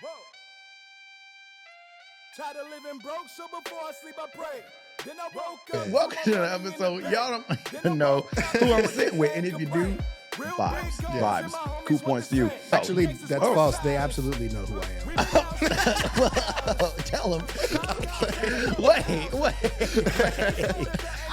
Whoa. Tired of living broke, so before I sleep I pray. Then I woke up. Welcome to the episode. Y'all don't even know who I'm sitting with, and if you do, vibes. Cool points to you. Actually, that's false. They absolutely know who I am. Tell them. Wait.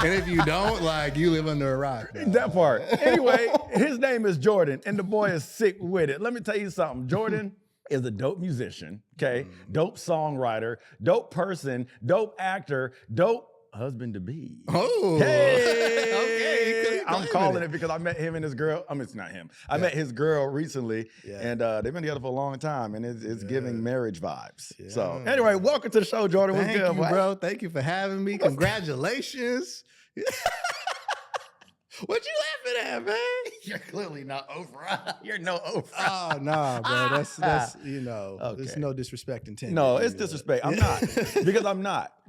And if you don't, like, you live under a rock. Bro. That part. Anyway, his name is Jordyn, and the boy is sick with it. Let me tell you something. Jordyn is a dope musician, okay? Dope songwriter, dope person, dope actor, dope husband-to-be. Oh. Hey. Okay. I'm calling it because I met him and his girl. I mean, it's not him. I met his girl recently, and they've been together for a long time, and it's giving marriage vibes. Yeah. So anyway, welcome to the show, Jordyn. What's Thank good, you, boy? bro. Thank you for having me. Congratulations. What you laughing at, man? You're clearly not over. You're no over. Oh, nah, bro. That's you know, there's no disrespect intended. No, it's disrespect. I'm not.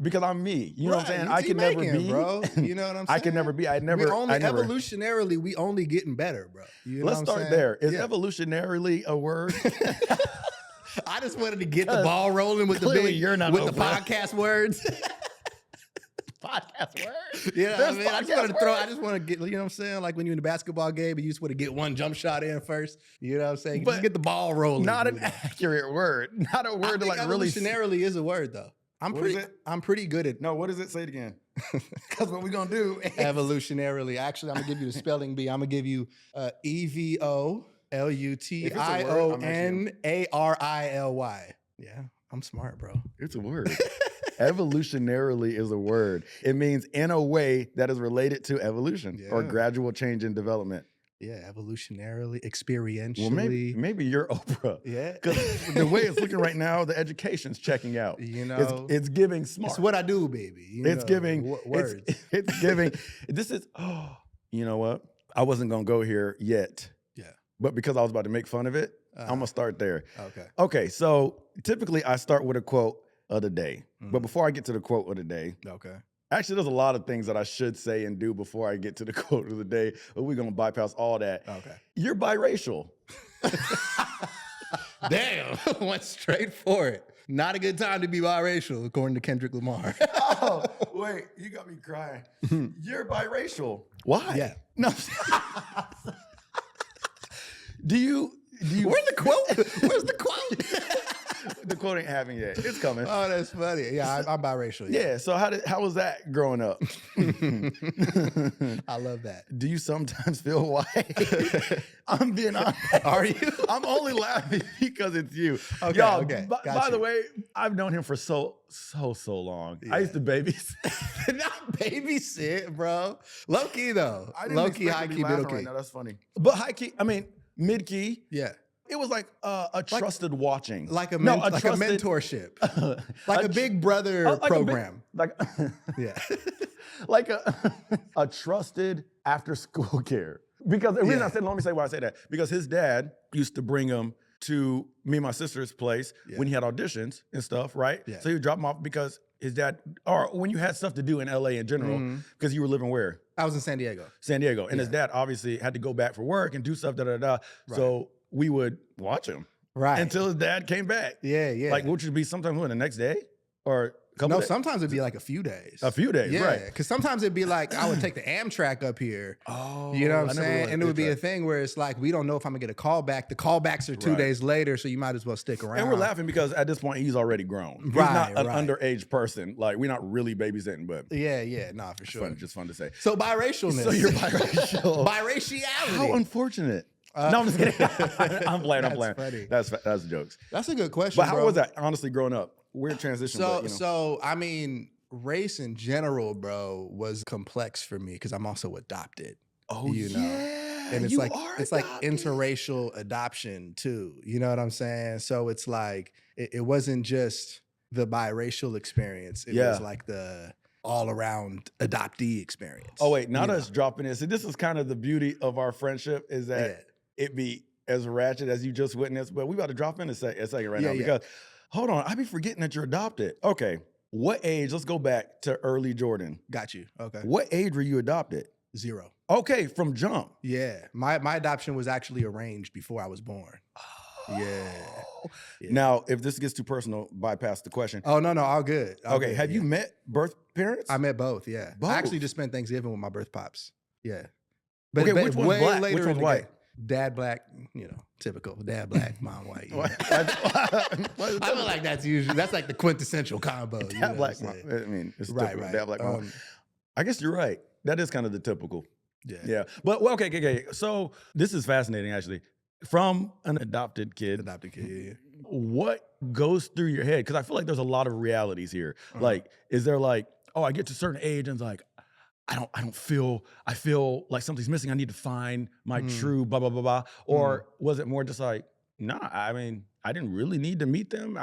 Because I'm me. You know what I'm saying? I can never be. Bro. You know what I'm saying? I can never be. Evolutionarily, we only getting better, bro. You know Let's what I'm start saying? there. Is evolutionarily a word? I just wanted to get the ball rolling with the podcast words. Podcast word? Yeah, I mean, I just want to get, you know what I'm saying? Like when you're in a basketball game and you just want to get one jump shot in first. You know what I'm saying? Just get the ball rolling. Not an accurate word. Not a word to like really. Evolutionarily is a word though. I'm pretty good at. No, what does it? Say it again. Because what we're gonna do. Evolutionarily. Actually, I'm gonna give you the spelling bee. I'm gonna give you EVOLUTIONARILY. Yeah, I'm smart, bro. It's a word. Evolutionarily is a word. It means in a way that is related to evolution or gradual change in development. Yeah, evolutionarily, experientially. Well, maybe you're Oprah. Yeah. Because the way it's looking right now, the education's checking out. You know, it's giving smart. It's what I do, baby. Giving words. It's giving. This is. Oh, you know what? I wasn't gonna go here yet. Yeah. But because I was about to make fun of it, I'm gonna start there. Okay. Okay. So typically I start with a quote of the day. But before I get to the quote of the day, actually, there's a lot of things that I should say and do before I get to the quote of the day, but we're gonna bypass all that. Okay. You're biracial. Damn, went straight for it. Not a good time to be biracial, according to Kendrick Lamar. Oh, wait, you got me crying. You're biracial. Why? Yeah. No. Do you? Where's the quote? Where's the quote? The quote ain't having yet. It's coming. Oh, that's funny. Yeah, I'm biracial. Yeah. So how was that growing up? I love that. Do you sometimes feel white? I'm being honest. Are you? I'm only laughing because it's you. Okay. Y'all, okay. By the way, I've known him for so long. Yeah. I used to babysit. Not babysit, bro. Low key though. Low key, high key, middle key. Right now. That's funny. But high key, I mean mid key. Yeah. It was like a trusted watching. Like a mentorship. Like a big brother program. Like a trusted after school care. Because the reason I said, let me say why I say that. Because his dad used to bring him to me and my sister's place when he had auditions and stuff, right? Yeah. So he would drop him off because his dad, or when you had stuff to do in LA in general, because you were living where? I was in San Diego. And his dad obviously had to go back for work and do stuff, Right. So we would watch him until his dad came back. Yeah. Like, which would be sometimes the next day or a couple days? Sometimes it'd be like a few days. A few days, right. Because sometimes it'd be like, I would take the Amtrak up here. Oh, you know what I'm saying? And it would be a thing where it's like, we don't know if I'm gonna get a call back. The callbacks are 2 days later, so you might as well stick around. And we're laughing because at this point, he's already grown. He's not an underage person. Like, we're not really babysitting, but. Yeah, nah, for sure. Just fun to say. So biracialness. So you're biracial. Biraciality. How unfortunate. No, I'm just kidding. I'm playing. Funny. That's jokes. That's a good question. But how was that, honestly, growing up? Weird transition. So I mean, race in general, bro, was complex for me because I'm also adopted. Oh, you know? And it's like interracial adoption too. You know what I'm saying? So it's like it wasn't just the biracial experience. It was like the all around adoptee experience. Oh wait, not us dropping this. So this is kind of the beauty of our friendship is that it be as ratchet as you just witnessed, but we about to drop in a second right now because hold on, I be forgetting that you're adopted. Okay, what age? Let's go back to early Jordyn. Got you. Okay. What age were you adopted? 0. Okay, from jump. Yeah, my adoption was actually arranged before I was born. Yeah. Now, if this gets too personal, bypass the question. Oh, no, all good. All good, Have you met birth parents? I met both, yeah. Both? I actually just spent Thanksgiving with my birth pops. Yeah. But, which one's way black? later Which one's in the white? game. Dad black, typical. Dad black, mom white. I feel like that's like the quintessential combo. Dad black, mom. I mean, it's right. Dad black, mom. I guess you're right. That is kind of the typical. Yeah. But okay. So this is fascinating, actually. From an adopted kid. Yeah. What goes through your head? Because I feel like there's a lot of realities here. Like, is there like, oh, I get to a certain age and it's like, I feel like something's missing. I need to find my true blah, blah, blah, blah. Or was it more just like, nah, I mean, I didn't really need to meet them.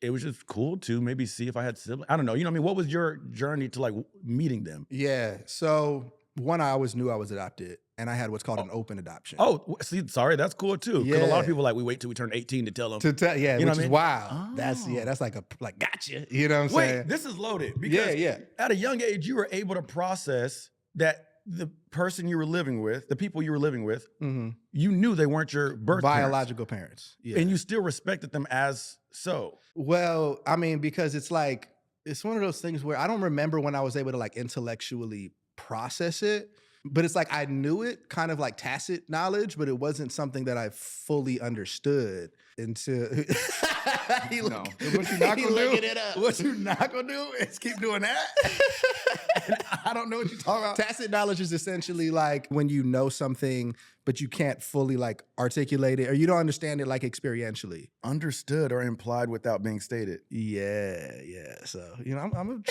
It was just cool to maybe see if I had siblings. I don't know. You know what I mean? What was your journey to like meeting them? Yeah. So one, I always knew I was adopted, and I had what's called an open adoption. Oh, see, sorry, that's cool too. Because a lot of people we wait till we turn 18 to tell them. You know which is wild. Oh. That's like gotcha. You know what I'm saying? Wait, this is loaded. Because at a young age, you were able to process that the person you were living with, the people you were living with, you knew they weren't your biological parents. Yeah. And you still respected them as so. Well, I mean, because it's one of those things where I don't remember when I was able to like intellectually process it, but it's like I knew it, kind of like tacit knowledge, but it wasn't something that I fully understood until What you not gonna do is keep doing that. I don't know what you're talking about. Tacit knowledge is essentially like when you know something, but you can't fully like articulate it, or you don't understand it like experientially. Understood or implied without being stated. Yeah. So I'm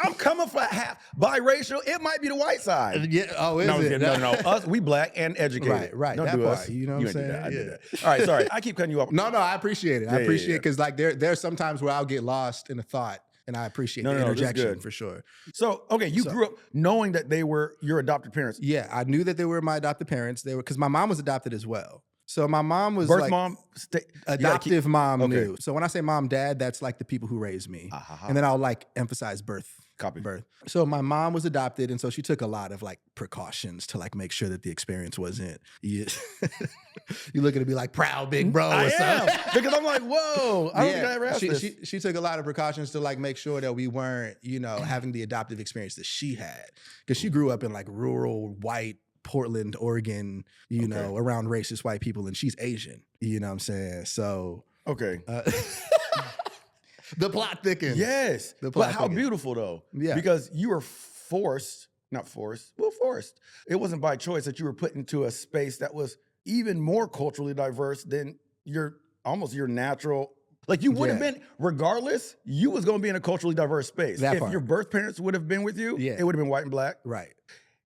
I'm coming for half biracial. It might be the white side. Yeah. Oh, is it? No. Us, we black and educated. Right. Don't that do part, us. you know what I'm saying? I did that. All right, sorry. I keep cutting you off. No, I appreciate it. I appreciate it because like there's sometimes where I'll get lost in a thought, and I appreciate the interjection for sure. So, you grew up knowing that they were your adopted parents. Yeah, I knew that they were my adopted parents. They were, because my mom was adopted as well. So my mom was birth mom, adoptive mom knew. So when I say mom, dad, that's like the people who raised me. And then I'll like emphasize birth. Birth. So my mom was adopted, and so she took a lot of like precautions to like make sure that the experience wasn't. You looking to be like proud big bro. I am because I'm like, whoa. I don't think I ever asked this. She took a lot of precautions to like make sure that we weren't, having the adoptive experience that she had, because she grew up in like rural white Portland, Oregon, around racist white people, and she's Asian. You know what I'm saying? So the plot thickens. Yes. But how beautiful though. Yeah. Because you were forced. It wasn't by choice that you were put into a space that was even more culturally diverse than your natural. Like you would have been, regardless, you was going to be in a culturally diverse space. If your birth parents would have been with you, it would have been white and black. Right.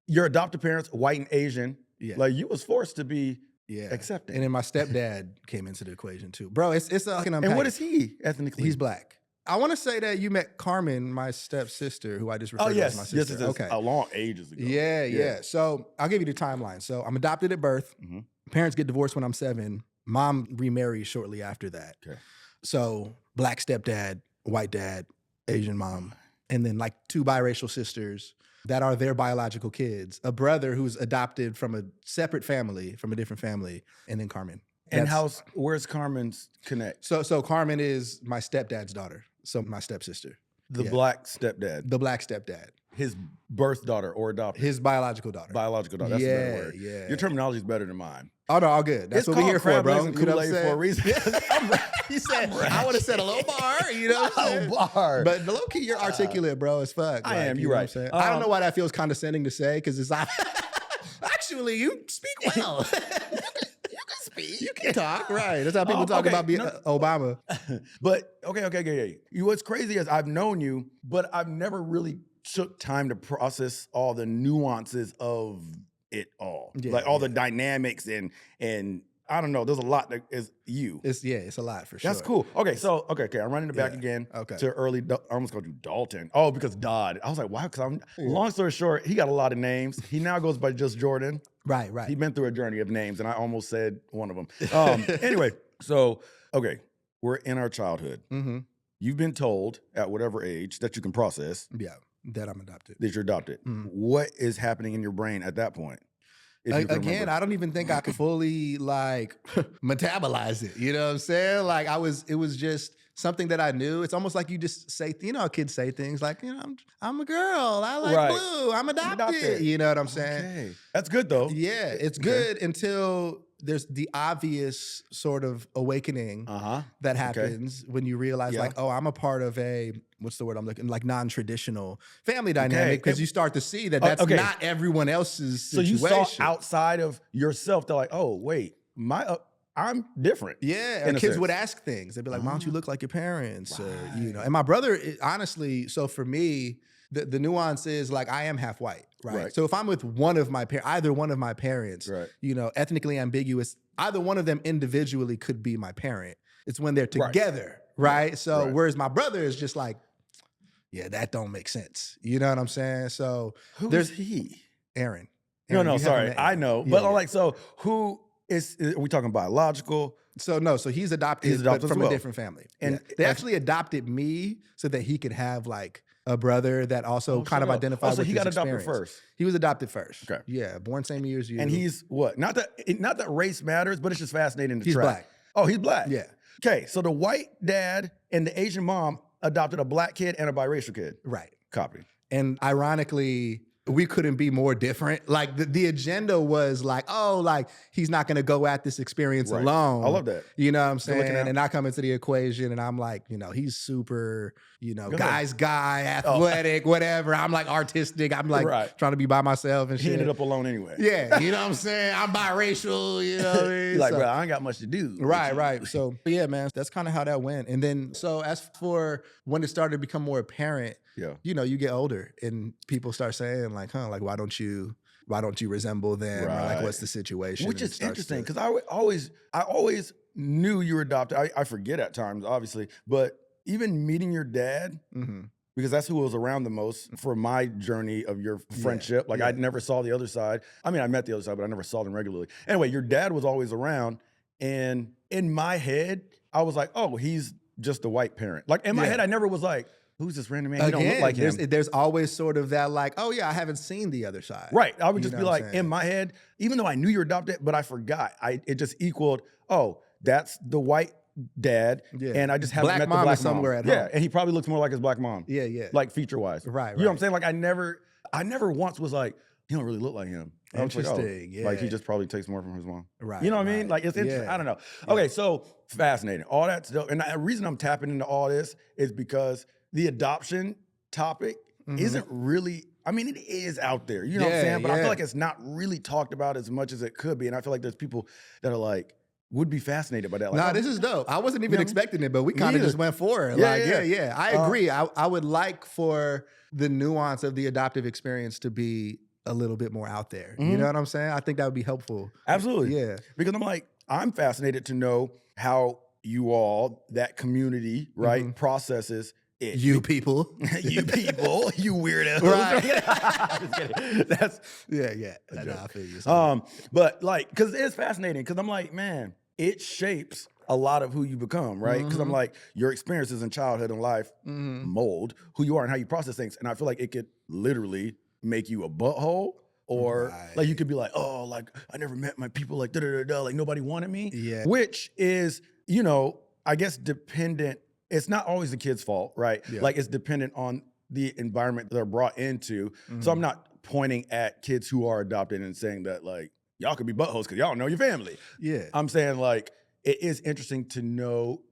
Your adopted parents, white and Asian. Yeah. Like you was forced to be accepting. And then my stepdad came into the equation too. Bro, it's and what is he ethnically? He's black. I want to say that you met Carmen, my stepsister, who I just referred to as my sister. Yes, okay. A long ages ago. Yeah. So I'll give you the timeline. So I'm adopted at birth. Parents get divorced when I'm 7. Mom remarries shortly after that. Okay. So black stepdad, white dad, Asian mom, and then like 2 biracial sisters that are their biological kids, a brother who's adopted from a separate family, from a different family, and then Carmen. And where's Carmen's connect? So Carmen is my stepdad's daughter. So my stepsister. The black stepdad. The black stepdad. His birth daughter or adopted? His biological daughter. Biological daughter. That's a better word. Yeah. Your terminology is better than mine. Oh, no, all good. That's what we're here for, bro. You know what I'm saying? For a reason. He said, I would have said a low bar, you know what I'm saying? Bar. But low key, you're articulate, bro, as fuck. I am, you're right. I don't know why that feels condescending to say, because it's like, actually, you speak well. You can talk, right? That's how people talk about Obama. But okay. What's crazy is I've known you, but I've never really took time to process all the nuances of it all, like all the dynamics and I don't know. There's a lot that is you. It's a lot for sure. That's cool. Okay, so I'm running it back again to early. I almost called you Dalton. Oh, because Dodd. I was like, why? Because long story short, he got a lot of names. He now goes by just Jordyn. Right. He's been through a journey of names, and I almost said one of them. Anyway, so we're in our childhood. Mm-hmm. You've been told at whatever age that you can process. Yeah, that I'm adopted. That you're adopted. Mm-hmm. What is happening in your brain at that point? Again, I don't even think I could fully like metabolize it. You know what I'm saying? Like it was just something that I knew. It's almost like you just say, you know how kids say things like, you know, I'm a girl. I like blue. I'm adopted. You know what I'm saying? Okay. That's good though. Yeah, it's good until there's the obvious sort of awakening that happens when you realize like, oh, I'm a part of a, what's the word I'm looking, like non-traditional family dynamic, because you start to see that that's not everyone else's situation. So you saw outside of yourself, they're like, oh, wait, I'm different. Yeah, and kids would ask things. They'd be like, why don't you look like your parents? Or, you know, and my brother, honestly, so for me, the nuance is like I am half white, right? So if I'm with one of my parents, either one of my parents, you know, ethnically ambiguous, either one of them individually could be my parent. It's when they're together, right? So whereas my brother is just like, yeah, that don't make sense. You know what I'm saying? So who's he? Aaron. No, sorry, I know, but like, so who is? Are we talking biological? So no, so he's adopted but from a different family, and they actually adopted me so that he could have like a brother that also kind of identified with his experience. So he got adopted first? He was adopted first. Okay. Yeah, born same year as you. And he's what? Not that race matters, but it's just fascinating to track. He's black. Oh, he's black? Yeah. Okay, so the white dad and the Asian mom adopted a black kid and a biracial kid. Right. Copy. And ironically, we couldn't be more different. Like the agenda was like, oh, like he's not going to go at this experience alone. I love that. You know what I'm saying? And I come into the equation and I'm like, you know, he's super, you know, guy, athletic, whatever. I'm like artistic. I'm like trying to be by myself and shit. He ended up alone anyway. Yeah. You know what I'm saying? I'm biracial, you know what I mean? You're like, bro, I ain't got much to do. Right. So yeah, man, that's kind of how that went. And then, so as for when it started to become more apparent, you know, you get older and people start saying like, like, why don't you resemble them? Or like, what's the situation? Which is interesting because I always knew you were adopted. I forget at times, obviously, but even meeting your dad, because that's who was around the most for my journey of your friendship. Like I never saw the other side. I mean, I met the other side, but I never saw them regularly. Anyway, your dad was always around. And in my head, I was like, oh, he's just a white parent. Like in my head, I never was like, who's this random man? He don't look like him. There's always sort of that like, oh yeah, I haven't seen the other side. Right. I would just be like, in my head, even though I knew you were adopted, but I forgot. It just equaled, oh, that's the white dad. Yeah. And I just haven't met the black mom. Somewhere at home. Yeah. And he probably looks more like his black mom. Yeah. Like feature-wise. Right. You know what I'm saying? Like I never once was like, he don't really look like him. Interesting. Like, like he just probably takes more from his mom. Right. You know what I mean? Like it's interesting. I don't know. Okay, so fascinating. All that stuff. And the reason I'm tapping into all this is because the adoption topic isn't really, I mean, it is out there. You know what I'm saying? But I feel like it's not really talked about as much as it could be. And I feel like there's people that are like, would be fascinated by that. Like, nah, this is dope. I wasn't even expecting it, but we kind of just went for it. Yeah. I agree. I would like for the nuance of the adoptive experience to be a little bit more out there. You know what I'm saying? I think that would be helpful. Absolutely. Yeah. Because I'm fascinated to know how you all, that community, processes it. You people. You weirdos. Right. Just kidding. That's I feel you. But like, because it's fascinating, because I'm like, man, it shapes a lot of who you become, right? Because I'm like, your experiences in childhood and life mold who you are and how you process things. And I feel like it could literally make you a butthole, or like you could be like, oh, like I never met my people, like like nobody wanted me. Yeah. Which is, you know, I guess dependent. It's not always the kid's fault, right? Yeah. Like it's dependent on the environment they're brought into. So I'm not pointing at kids who are adopted and saying that like y'all could be buttholes because y'all don't know your family. Yeah. I'm saying like it is interesting to know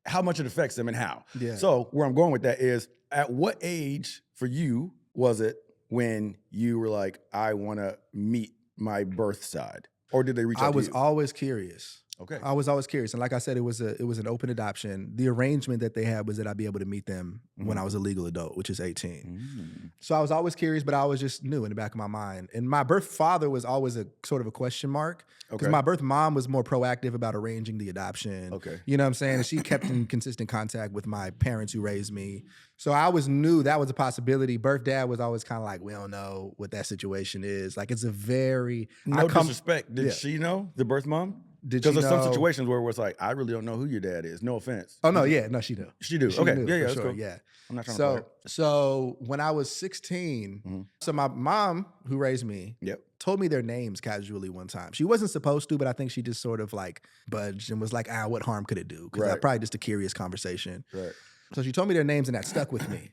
how much it affects them and how. Yeah. So where I'm going with that is, at what age for you was it when you were like, I want to meet my birth side? Or did they reach out to you? I was always curious. Okay. I was always curious. And like I said, it was an open adoption. The arrangement that they had was that I'd be able to meet them when I was a legal adult, which is 18. So I was always curious, but I always just knew in the back of my mind. And my birth father was always a sort of a question mark. Because my birth mom was more proactive about arranging the adoption. Okay. You know what I'm saying? And she kept in consistent contact with my parents who raised me. So I always knew that was a possibility. Birth dad was always kind of like, we don't know what that situation is. Like it's a very... No disrespect. Did she know, the birth mom? Because there's some situations where it's like, I really don't know who your dad is. No offense. Oh, no, yeah. No, she do. She do. She okay. knew, Yeah, that's sure, cool. yeah. I'm not trying to play it. So when I was 16, so my mom, who raised me, told me their names casually one time. She wasn't supposed to, but I think she just sort of like budged and was like, what harm could it do? Because probably just a curious conversation. Right. So she told me their names and that stuck with me.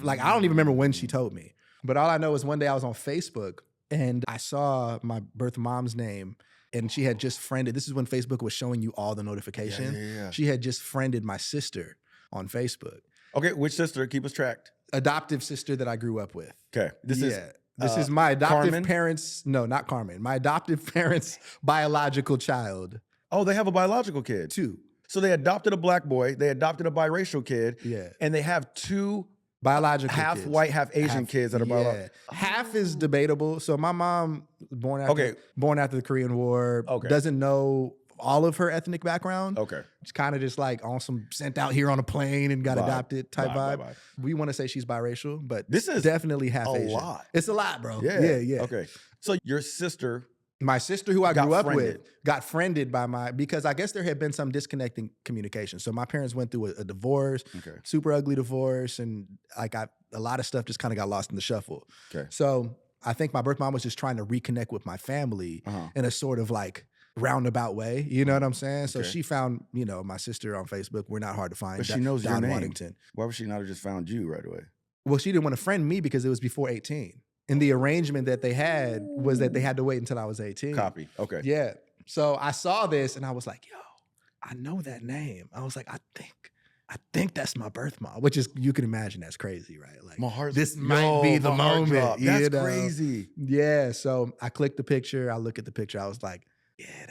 Like, I don't even remember when she told me. But all I know is one day I was on Facebook and I saw my birth mom's name and she had just friended, this is when Facebook was showing you all the notifications. Yeah. She had just friended my sister on Facebook. Okay, which sister? Keep us tracked. Adoptive sister that I grew up with. Okay. This is my adoptive Carmen? parents. No, not Carmen. My adoptive parents' biological child. Oh, they have a biological kid. 2. So they adopted a black boy. They adopted a biracial kid. Yeah. And they have 2 biological half kids. White, half Asian kids that are biological. Half is debatable. So my mom, born after the Korean War, doesn't know all of her ethnic background. Okay. It's kind of just like on some sent out here on a plane and got adopted type vibe. We want to say she's biracial, but this is definitely half Asian. A lot. It's a lot, bro. Yeah. Okay. So your sister... My sister, who I grew up with, got friended by because I guess there had been some disconnecting communication. So my parents went through a divorce, super ugly divorce, and like a lot of stuff just kind of got lost in the shuffle. Okay. So I think my birth mom was just trying to reconnect with my family in a sort of like roundabout way. You know what I'm saying? So she found, my sister on Facebook. We're not hard to find. But she knows your Don name. Waddington. Why would she not have just found you right away? Well, she didn't want to friend me because it was before 18. And the arrangement that they had was that they had to wait until I was 18. Copy. Okay. Yeah. So I saw this and I was like, yo, I know that name. I was like, I think that's my birth mom, which is, you can imagine that's crazy, right? Like, my heart, this might be the moment. That's crazy. Yeah. So I clicked the picture. I look at the picture. I was like, yeah,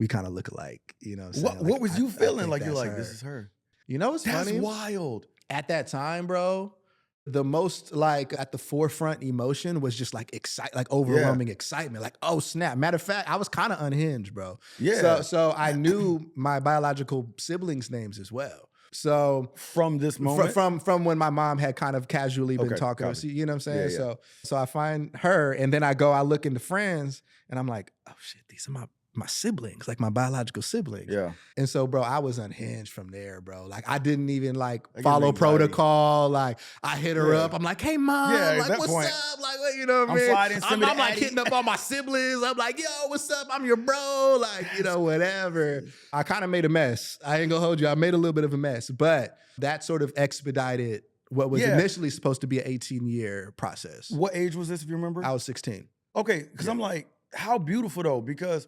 we kind of look alike. You know what I'm saying? What was you feeling? Like, you're like, this is her. You know what's funny? That's wild. At that time, bro, the most like at the forefront emotion was just like overwhelming excitement. Like, oh snap. Matter of fact, I was kind of unhinged, bro. Yeah. So I knew my biological siblings' names as well. So from this moment, from when my mom had kind of casually been talking, you know what I'm saying? Yeah. So I find her, and then I look into friends, and I'm like, oh shit, these are my siblings, like my biological siblings. Yeah. And so, bro, I was unhinged from there, bro. Like, I didn't even follow protocol. Like, I hit her up. I'm like, hey, mom, like, what's up? Like, you know what I mean? I'm like hitting up all my siblings. I'm like, yo, what's up? I'm your bro. Like, whatever. I kind of made a mess. I ain't gonna hold you. I made a little bit of a mess, but that sort of expedited what was initially supposed to be an 18-year process. What age was this, if you remember? I was 16. Okay, because I'm like, how beautiful though, because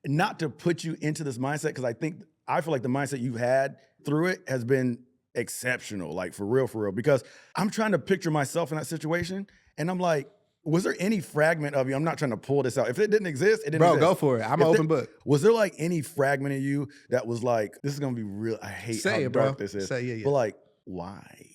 not to put you into this mindset, because I feel like the mindset you've had through it has been exceptional, like for real, because I'm trying to picture myself in that situation, and I'm like, was there any fragment of you? I'm not trying to pull this out. If it didn't exist, it didn't exist. Bro, go for it. I'm an open book. Was there like any fragment of you that was like, this is gonna be real, I hate how dark this is. But like, why?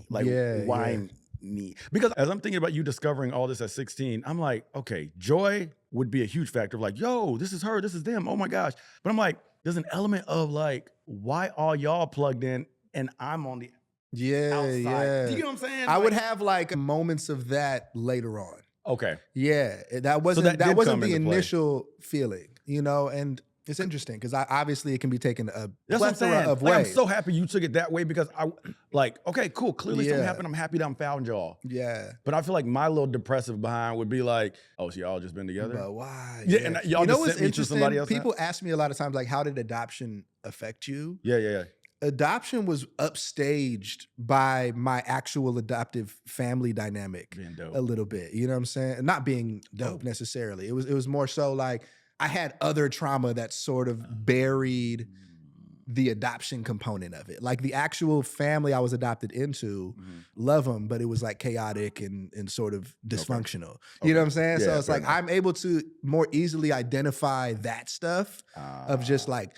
Like, why me? Because as I'm thinking about you discovering all this at 16, I'm like, okay, joy would be a huge factor of like, yo, this is her, this is them, oh my gosh. But I'm like, there's an element of like, why all y'all plugged in and I'm on the outside? Yeah. Do you know what I'm saying? I would have like moments of that later on. Okay. Yeah, that wasn't the initial feeling, and it's interesting because obviously it can be taken a plethora of ways. I'm so happy you took it that way because okay, cool. Clearly something happened. I'm happy that I found y'all. Yeah. But I feel like my little depressive behind would be like, oh, so y'all just been together? But why? Yeah, and y'all just sent me to somebody else. People ask me a lot of times, like, how did adoption affect you? Yeah. Adoption was upstaged by my actual adoptive family dynamic a little bit. You know what I'm saying? Not being dope necessarily. It was more so like I had other trauma that sort of buried the adoption component of it. Like the actual family I was adopted into, love them, but it was like chaotic and sort of dysfunctional. You know what I'm saying? So it's like I'm able to more easily identify that stuff of just like,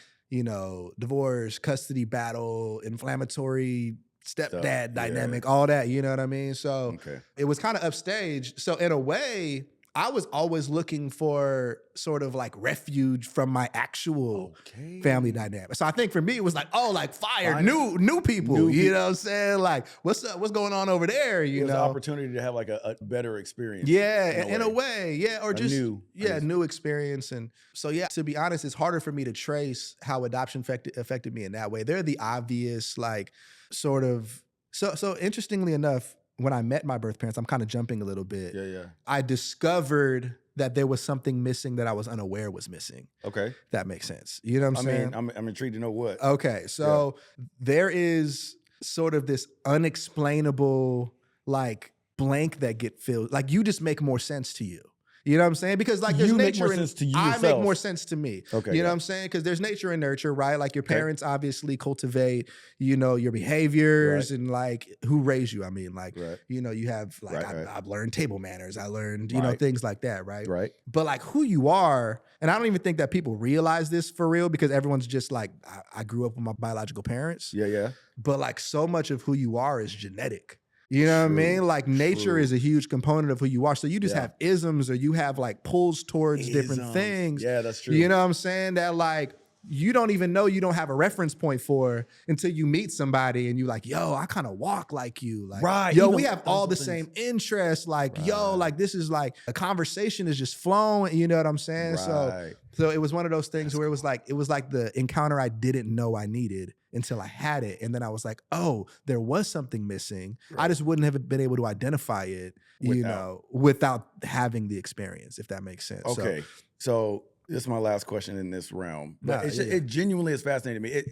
divorce, custody battle, inflammatory stepdad dynamic, all that, you know what I mean? So it was kind of upstaged. So in a way, I was always looking for sort of like refuge from my actual family dynamic. So I think for me, it was like, oh, like fire, new people, you know what I'm saying? Like, what's up? What's going on over there? You know, an opportunity to have like a better experience. Yeah, in a way. Yeah, or just new experience. And so, yeah, to be honest, it's harder for me to trace how adoption affected me in that way. They're the obvious, like, sort of. So interestingly enough, when I met my birth parents, I'm kind of jumping a little bit. Yeah. I discovered that there was something missing that I was unaware was missing. Okay. That makes sense. You know what I'm saying? I'm intrigued to know what. Okay. So there is sort of this unexplainable, like, blank that get filled. Like, you just make more sense to you. You know what I'm saying? Because like there's nature in I make more sense to me. Okay. You know what I'm saying? Because there's nature and nurture, right? Like your parents obviously cultivate, you know, your behaviors and like who raised you. I mean, like, you know, you have like, I've learned table manners. I learned, you know, things like that, right? Right. But like who you are, and I don't even think that people realize this for real because everyone's just like, I grew up with my biological parents. Yeah. But like so much of who you are is genetic. You know what I mean? Like nature is a huge component of who you are. So you just have isms or you have like pulls towards different things. Yeah, that's true. You know what I'm saying? That like you don't even know you don't have a reference point for until you meet somebody and you're like, yo, I kind of walk like you. Like, yo, we have all the same interests. Like, yo, like this is like a conversation is just flowing. You know what I'm saying? So it was one of those things where it was like the encounter I didn't know I needed until I had it. And then I was like, oh, there was something missing. I just wouldn't have been able to identify it, you know, without having the experience, if that makes sense. Okay. So this is my last question in this realm. But it genuinely is fascinating to me.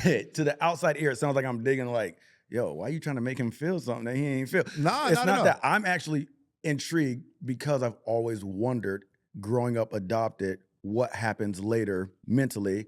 It to the outside ear, it sounds like I'm digging like, yo, why are you trying to make him feel something that he ain't feel? No, it's not that. I'm actually intrigued because I've always wondered, growing up adopted, what happens later mentally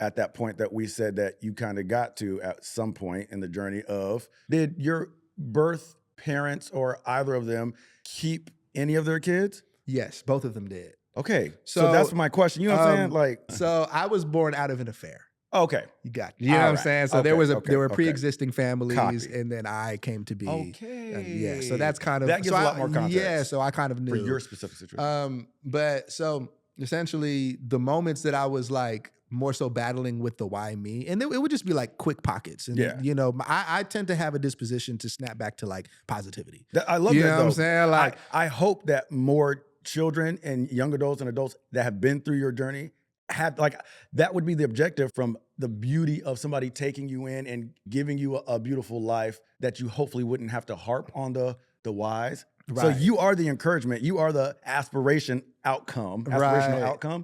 at that point that we said that you kind of got to at some point in the journey of, did your birth parents or either of them keep any of their kids? Yes, both of them did. Okay, so that's my question. You know what I'm saying? Like, so I was born out of an affair. Okay, you got it. You know what I'm saying? So there were pre-existing families, and then I came to be. Okay, so that's kind of that gives a lot more context. Yeah, so I kind of knew for your specific situation. But so essentially, the moments that I was like more so battling with the why me, and it would just be like quick pockets. And you know, I tend to have a disposition to snap back to like positivity. I love that. You know what I'm saying? Like, I hope that more children and young adults and adults that have been through your journey had like, that would be the objective from the beauty of somebody taking you in and giving you a beautiful life that you hopefully wouldn't have to harp on the whys. Right. So you are the encouragement. You are the aspirational outcome.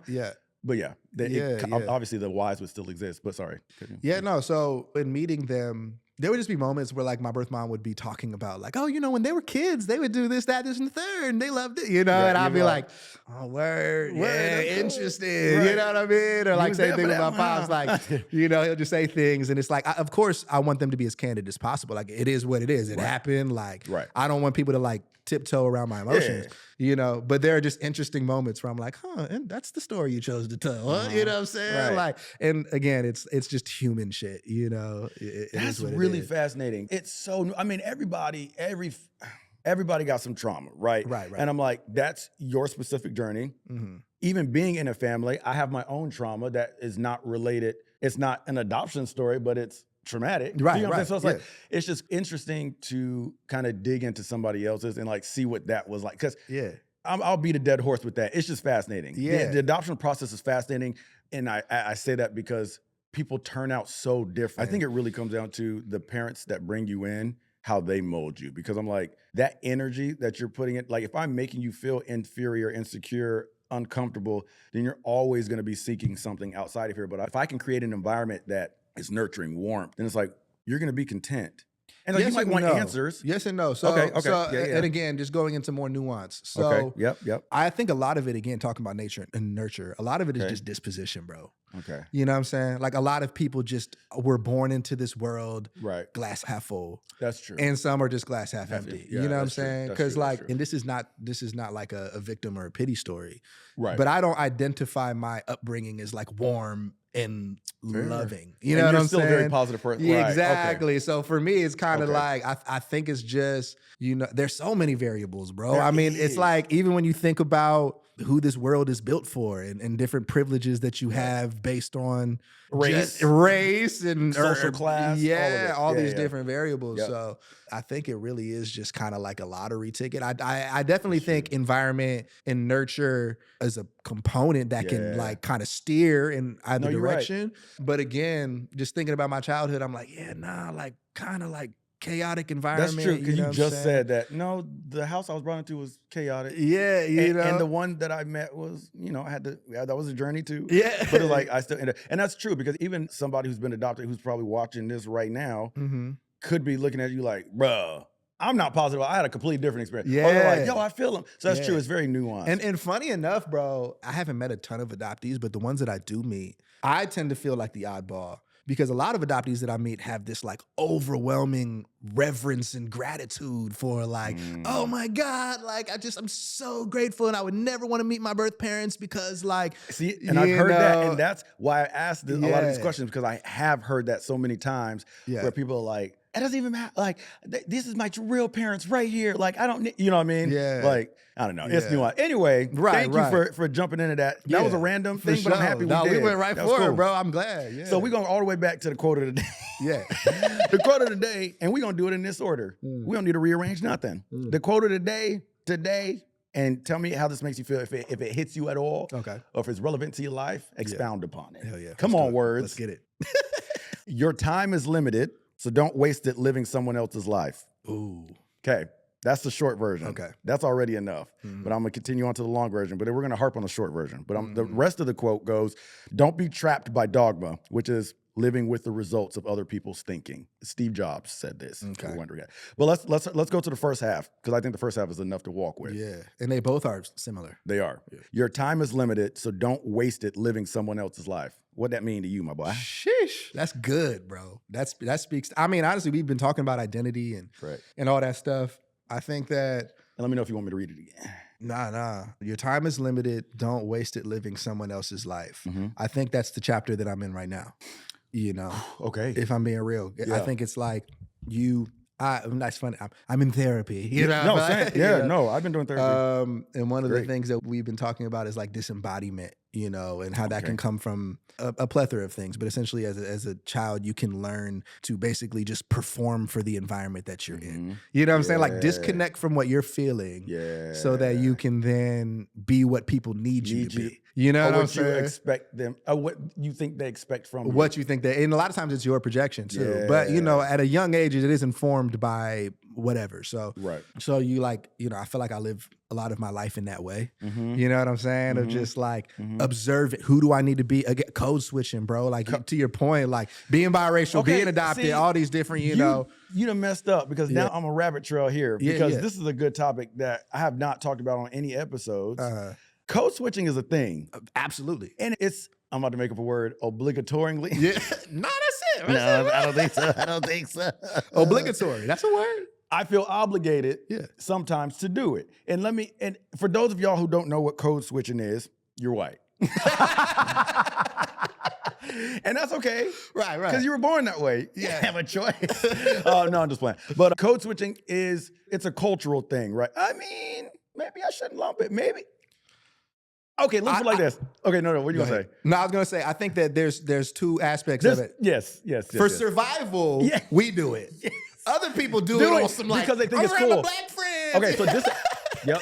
Yeah. But obviously the whys would still exist, but sorry. Yeah, no, so in meeting them, there would just be moments where like my birth mom would be talking about like, oh, you know, when they were kids, they would do this, that, this, and the third, and they loved it, you know? And I'd be like, oh, word, yeah, interesting, you know what I mean? Or like same thing with my pops, like, you know, he'll just say things, and it's like, of course, I want them to be as candid as possible. Like, it is what it is. It happened. Like, I don't want people to like tiptoe around my emotions, you know? But there are just interesting moments where I'm like, huh, and that's the story you chose to tell, huh? You know what I'm saying? Like, and again, it's just human shit, you know? That's really fascinating. It's so, I mean, everybody got some trauma, right? Right. And I'm like, that's your specific journey. Even being in a family, I have my own trauma that is not related. It's not an adoption story, but it's traumatic. Right. You know what I'm saying? So it's like, it's just interesting to kind of dig into somebody else's and like see what that was like. Because I'll beat a dead horse with that. It's just fascinating. The adoption process is fascinating. And I say that because people turn out so different. I think it really comes down to the parents that bring you in, how they mold you. Because I'm like, that energy that you're putting in, like if I'm making you feel inferior, insecure, uncomfortable, then you're always going to be seeking something outside of here. But if I can create an environment that is nurturing, warmth, then it's like, you're going to be content. And like, you might want answers. Yes and no. So, and again, just going into more nuance. So I think a lot of it, again, talking about nature and nurture, a lot of it is just disposition, bro. Okay. You know what I'm saying? Like a lot of people just were born into this world glass half full. That's true. And some are just glass half empty. Yeah, you know what I'm saying? Because like, and this is not like a victim or a pity story. Right. But I don't identify my upbringing as like warm and loving. You know what I'm saying? Still a very positive person. Yeah, exactly. So for me, it's kind kind of like, I think it's just, there's so many variables, bro. I mean, it's like, even when you think about who this world is built for and different privileges that you have based on race and social class, all these different variables. Yep. So I think it really is just kind of like a lottery ticket. I definitely think environment and nurture is a component that can like kind of steer in either direction. Right. But again, just thinking about my childhood, I'm like, like kind of like chaotic environment. That's true, because you just said that. No, the house I was brought into was chaotic. Yeah, and the one that I met was, that was a journey too. Yeah, but it's like I still, and that's true, because even somebody who's been adopted, who's probably watching this right now, could be looking at you like, bruh, I'm not positive. I had a completely different experience. Yeah, or they're like, yo, I feel them. So that's true. It's very nuanced. And funny enough, bro, I haven't met a ton of adoptees, but the ones that I do meet, I tend to feel like the oddball. Because a lot of adoptees that I meet have this like overwhelming reverence and gratitude for like, oh my God, like I'm so grateful, and I would never want to meet my birth parents because like, see, and I've heard that, and that's why I asked a lot of these questions, because I have heard that so many times where people are like, it doesn't even matter. Like, this is my real parents right here. Like, I don't need, you know what I mean? Yeah. Like, I don't know. It's nuanced. Anyway, thank you for jumping into that. That was a random thing, but I'm happy we did. We went right for it, bro. I'm glad. Yeah. So we're going all the way back to the quote of the day. Yeah. The quote of the day, and we're going to do it in this order. We don't need to rearrange nothing. The quote of the day today, and tell me how this makes you feel, if it hits you at all, or if it's relevant to your life, expound upon it. Hell yeah. Come on, words. Let's get it. Your time is limited, so don't waste it living someone else's life. Ooh. Okay, that's the short version. Okay. That's already enough. But I'm going to continue on to the long version, but we're going to harp on the short version. But the rest of the quote goes, don't be trapped by dogma, which is living with the results of other people's thinking. Steve Jobs said this. Okay. But let's go to the first half, because I think the first half is enough to walk with. Yeah, and they both are similar. They are. Yeah. Your time is limited, so don't waste it living someone else's life. What'd that mean to you, my boy? Sheesh. That's good, bro. That speaks. I mean, honestly, we've been talking about identity and all that stuff. I think that. And let me know if you want me to read it again. Nah. Your time is limited. Don't waste it living someone else's life. I think that's the chapter that I'm in right now. Okay. If I'm being real, I think it's like that's funny. I'm in therapy. No, I've been doing therapy. And one of the things that we've been talking about is like disembodiment, and how that can come from a plethora of things. But essentially, as a child, you can learn to basically just perform for the environment that you're in. You know what I'm saying? Like disconnect from what you're feeling, so that you can then be what people need you to be. You know what I'm saying? What you expect them, what you think they expect from you. What you think and a lot of times it's your projection too. Yeah. But at a young age, it is informed by whatever. So so you I feel like I live a lot of my life in that way. You know what I'm saying? Of just like observe it. Who do I need to be? Again, code switching, bro. Like to your point, like being biracial, being adopted, all these different, you know. You done messed up, because now I'm a rabbit trail here, because this is a good topic that I have not talked about on any episodes. Code switching is a thing. Absolutely. And I'm about to make up a word, obligatorily. Yeah. No, that's it. No, I don't think so. Obligatory. That's a word. I feel obligated sometimes to do it. And for those of y'all who don't know what code switching is, you're white. And that's okay. Right. Because you were born that way. You have a choice. No, I'm just playing. But code switching it's a cultural thing, right? I mean, maybe I shouldn't lump it. Maybe. Okay, let's put it like this. Okay, no, what are you going to say? No, I was going to say, I think that there's two aspects of it. Yes. For survival, we do it. Yes. Other people do it on some like, because they think it's cool. My black friends. Okay, so this,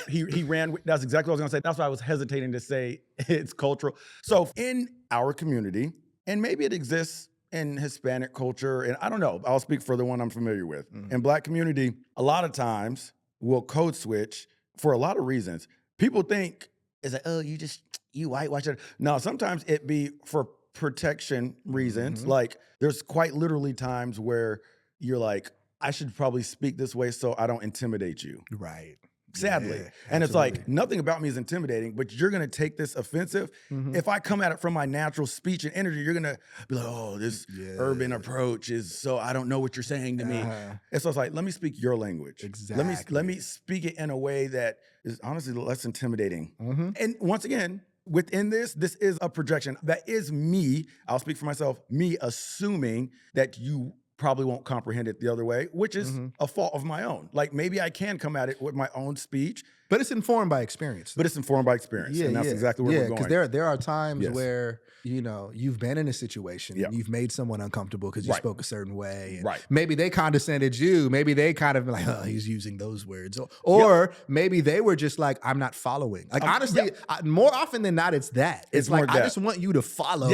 he ran, that's exactly what I was going to say. That's why I was hesitating to say it's cultural. So in our community, and maybe it exists in Hispanic culture, and I don't know, I'll speak for the one I'm familiar with. In Black community, a lot of times we'll code switch for a lot of reasons. People think, it's like, oh, you whitewash it. No, sometimes it be for protection reasons. Like there's quite literally times where you're like, I should probably speak this way so I don't intimidate you. Right. Sadly. And it's like, nothing about me is intimidating, but you're going to take this offensive. If I come at it from my natural speech and energy, you're going to be like, oh, this urban approach is so I don't know what you're saying to me. And so it's like, let me speak your language. Exactly. Let me speak it in a way that is honestly less intimidating. And once again, within this is a projection. That is me, I'll speak for myself, me assuming that you probably won't comprehend it the other way, which is a fault of my own. Like maybe I can come at it with my own speech. But it's informed by experience. But it's informed by experience. And that's exactly where we're going. Because there are times where, you know, you've been in a situation and you've made someone uncomfortable because you spoke a certain way. And maybe they condescended you. Maybe they kind of been like, oh, he's using those words. Or maybe they were just like, I'm not following. Like, honestly, more often than not, it's that. It's like, I just want you to follow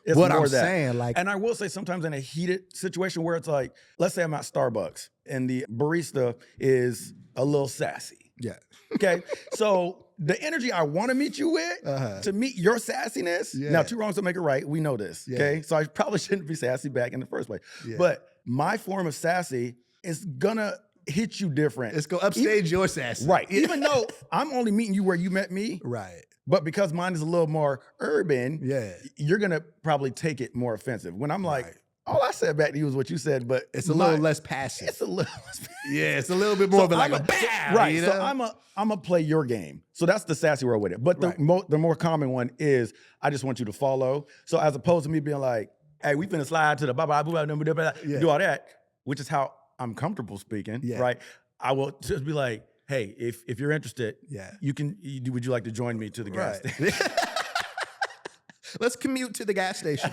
what I'm saying. Like, and I will say sometimes in a heated situation where it's like, let's say I'm at Starbucks and the barista is a little sassy. Yeah. Okay. So the energy I want to meet you with to meet your sassiness. Now, two wrongs don't make it right. We know this. Okay. So I probably shouldn't be sassy back in the first place. But my form of sassy is gonna hit you different. It's gonna upstage your sassy. Right. Even though I'm only meeting you where you met me. Right. But because mine is a little more urban, you're gonna probably take it more offensive. When I'm like, all I said back to you was what you said, but it's a little less passive. It's a little less passive. Yeah, it's a little bit more of like a bam. Right. You know? So I'm a play your game. So that's the sassy world with it. But the more common one is I just want you to follow. So as opposed to me being like, hey, we finna slide to the blah blah blah blah blah, do all that, which is how I'm comfortable speaking. Right. I will just be like, hey, if you're interested, would you like to join me to the gas station? Let's commute to the gas station.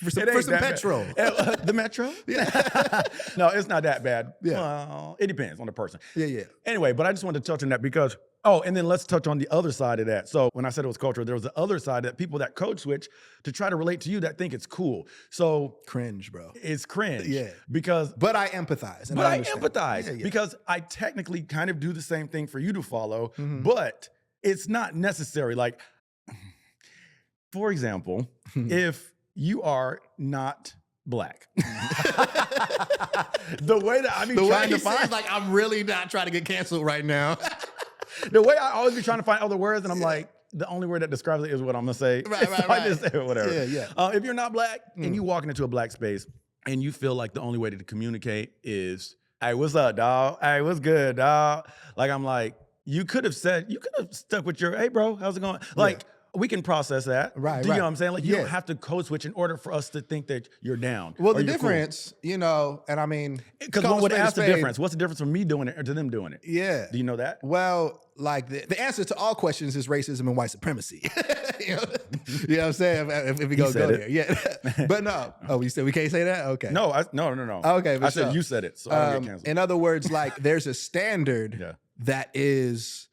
For some petrol. The Metro? Yeah. No, it's not that bad. Yeah. Well, it depends on the person. Yeah. Anyway, but I just wanted to touch on that because, and then let's touch on the other side of that. So when I said it was cultural, there was the other side that people that code switch to try to relate to you that think it's cool. So cringe, bro. It's cringe. Yeah. But I empathize. I empathize because I technically kind of do the same thing for you to follow, but it's not necessary. Like, for example, if you are not black. The way that I be trying to find, like, I'm really not trying to get canceled right now. The way I always be trying to find other words, and I'm like, the only word that describes it is what I'm gonna say. Right. I just say whatever. Yeah. If you're not black and you walking into a black space and you feel like the only way to communicate is, hey, what's up, dog? Hey, what's good, dog? Like, I'm like, you could have stuck with your, hey, bro, how's it going? Like, we can process that. Right. Do you know what I'm saying? Like, you don't have to code switch in order for us to think that you're down. Well, the difference, cool. And I mean, because one would ask the difference. What's the difference from me doing it or to them doing it? Yeah. Do you know that? Well, like the answer to all questions is racism and white supremacy. You know what I'm saying? If we go there. Yeah. But no. Oh, you said we can't say that? Okay. No. No. Okay. I said you said it. So I don't get canceled. In other words, like, there's a standard that is,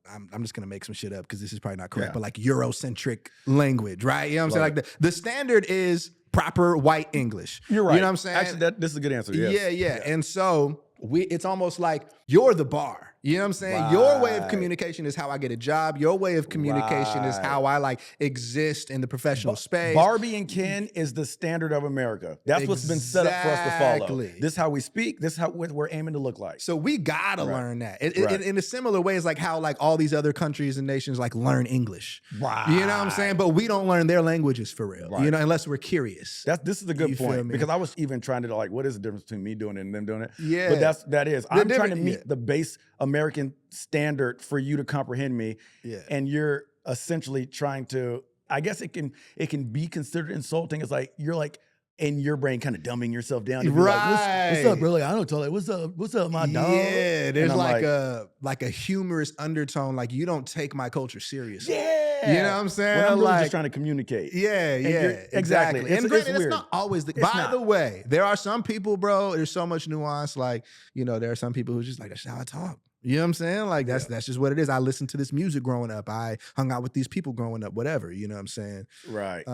I'm just gonna make some shit up because this is probably not correct, but like Eurocentric language, right? You know what I'm saying? Like the standard is proper white English. You're right. You know what I'm saying? Actually, this is a good answer. Yes. Yeah. And so it's almost like you're the bar. You know what I'm saying? Right. Your way of communication is how I get a job. Your way of communication is how I like exist in the professional space. Barbie and Ken is the standard of America. That's what's been set up for us to follow. This is how we speak. This is how we're aiming to look like. So we gotta learn that. In a similar way as like how like all these other countries and nations like learn English. Right. You know what I'm saying? But we don't learn their languages for real. Right. Unless we're curious. This is a good point because I was even trying to like, what is the difference between me doing it and them doing it? Yeah. But that is. I'm trying to meet the base American standard for you to comprehend me. Yeah. And you're essentially trying to, I guess it can be considered insulting. It's like you're like in your brain kind of dumbing yourself down. Right. Like, what's up, bro? Like, I don't tell it. What's up, my dog? Yeah, there's like a humorous undertone. Like, you don't take my culture seriously. Yeah. You know what I'm saying? When I'm really just trying to communicate. Yeah, exactly. And granted, it's not always by the way, there are some people, bro, there's so much nuance. Like, there are some people who just like, that's how I talk. You know what I'm saying? Like, that's just what it is. I listened to this music growing up. I hung out with these people growing up, whatever. You know what I'm saying? Right.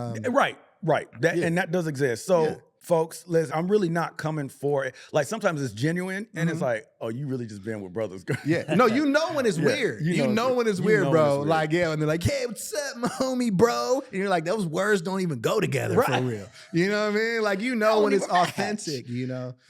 Right. And that does exist. So, folks, listen, I'm really not coming for it. Like, sometimes it's genuine, and it's like, oh, you really just been with brothers. Yeah. No, when it's weird. You know when it's weird, bro. Like, when they're like, hey, what's up, my homie, bro? And you're like, those words don't even go together for real. You know what I mean? Like, when it's authentic,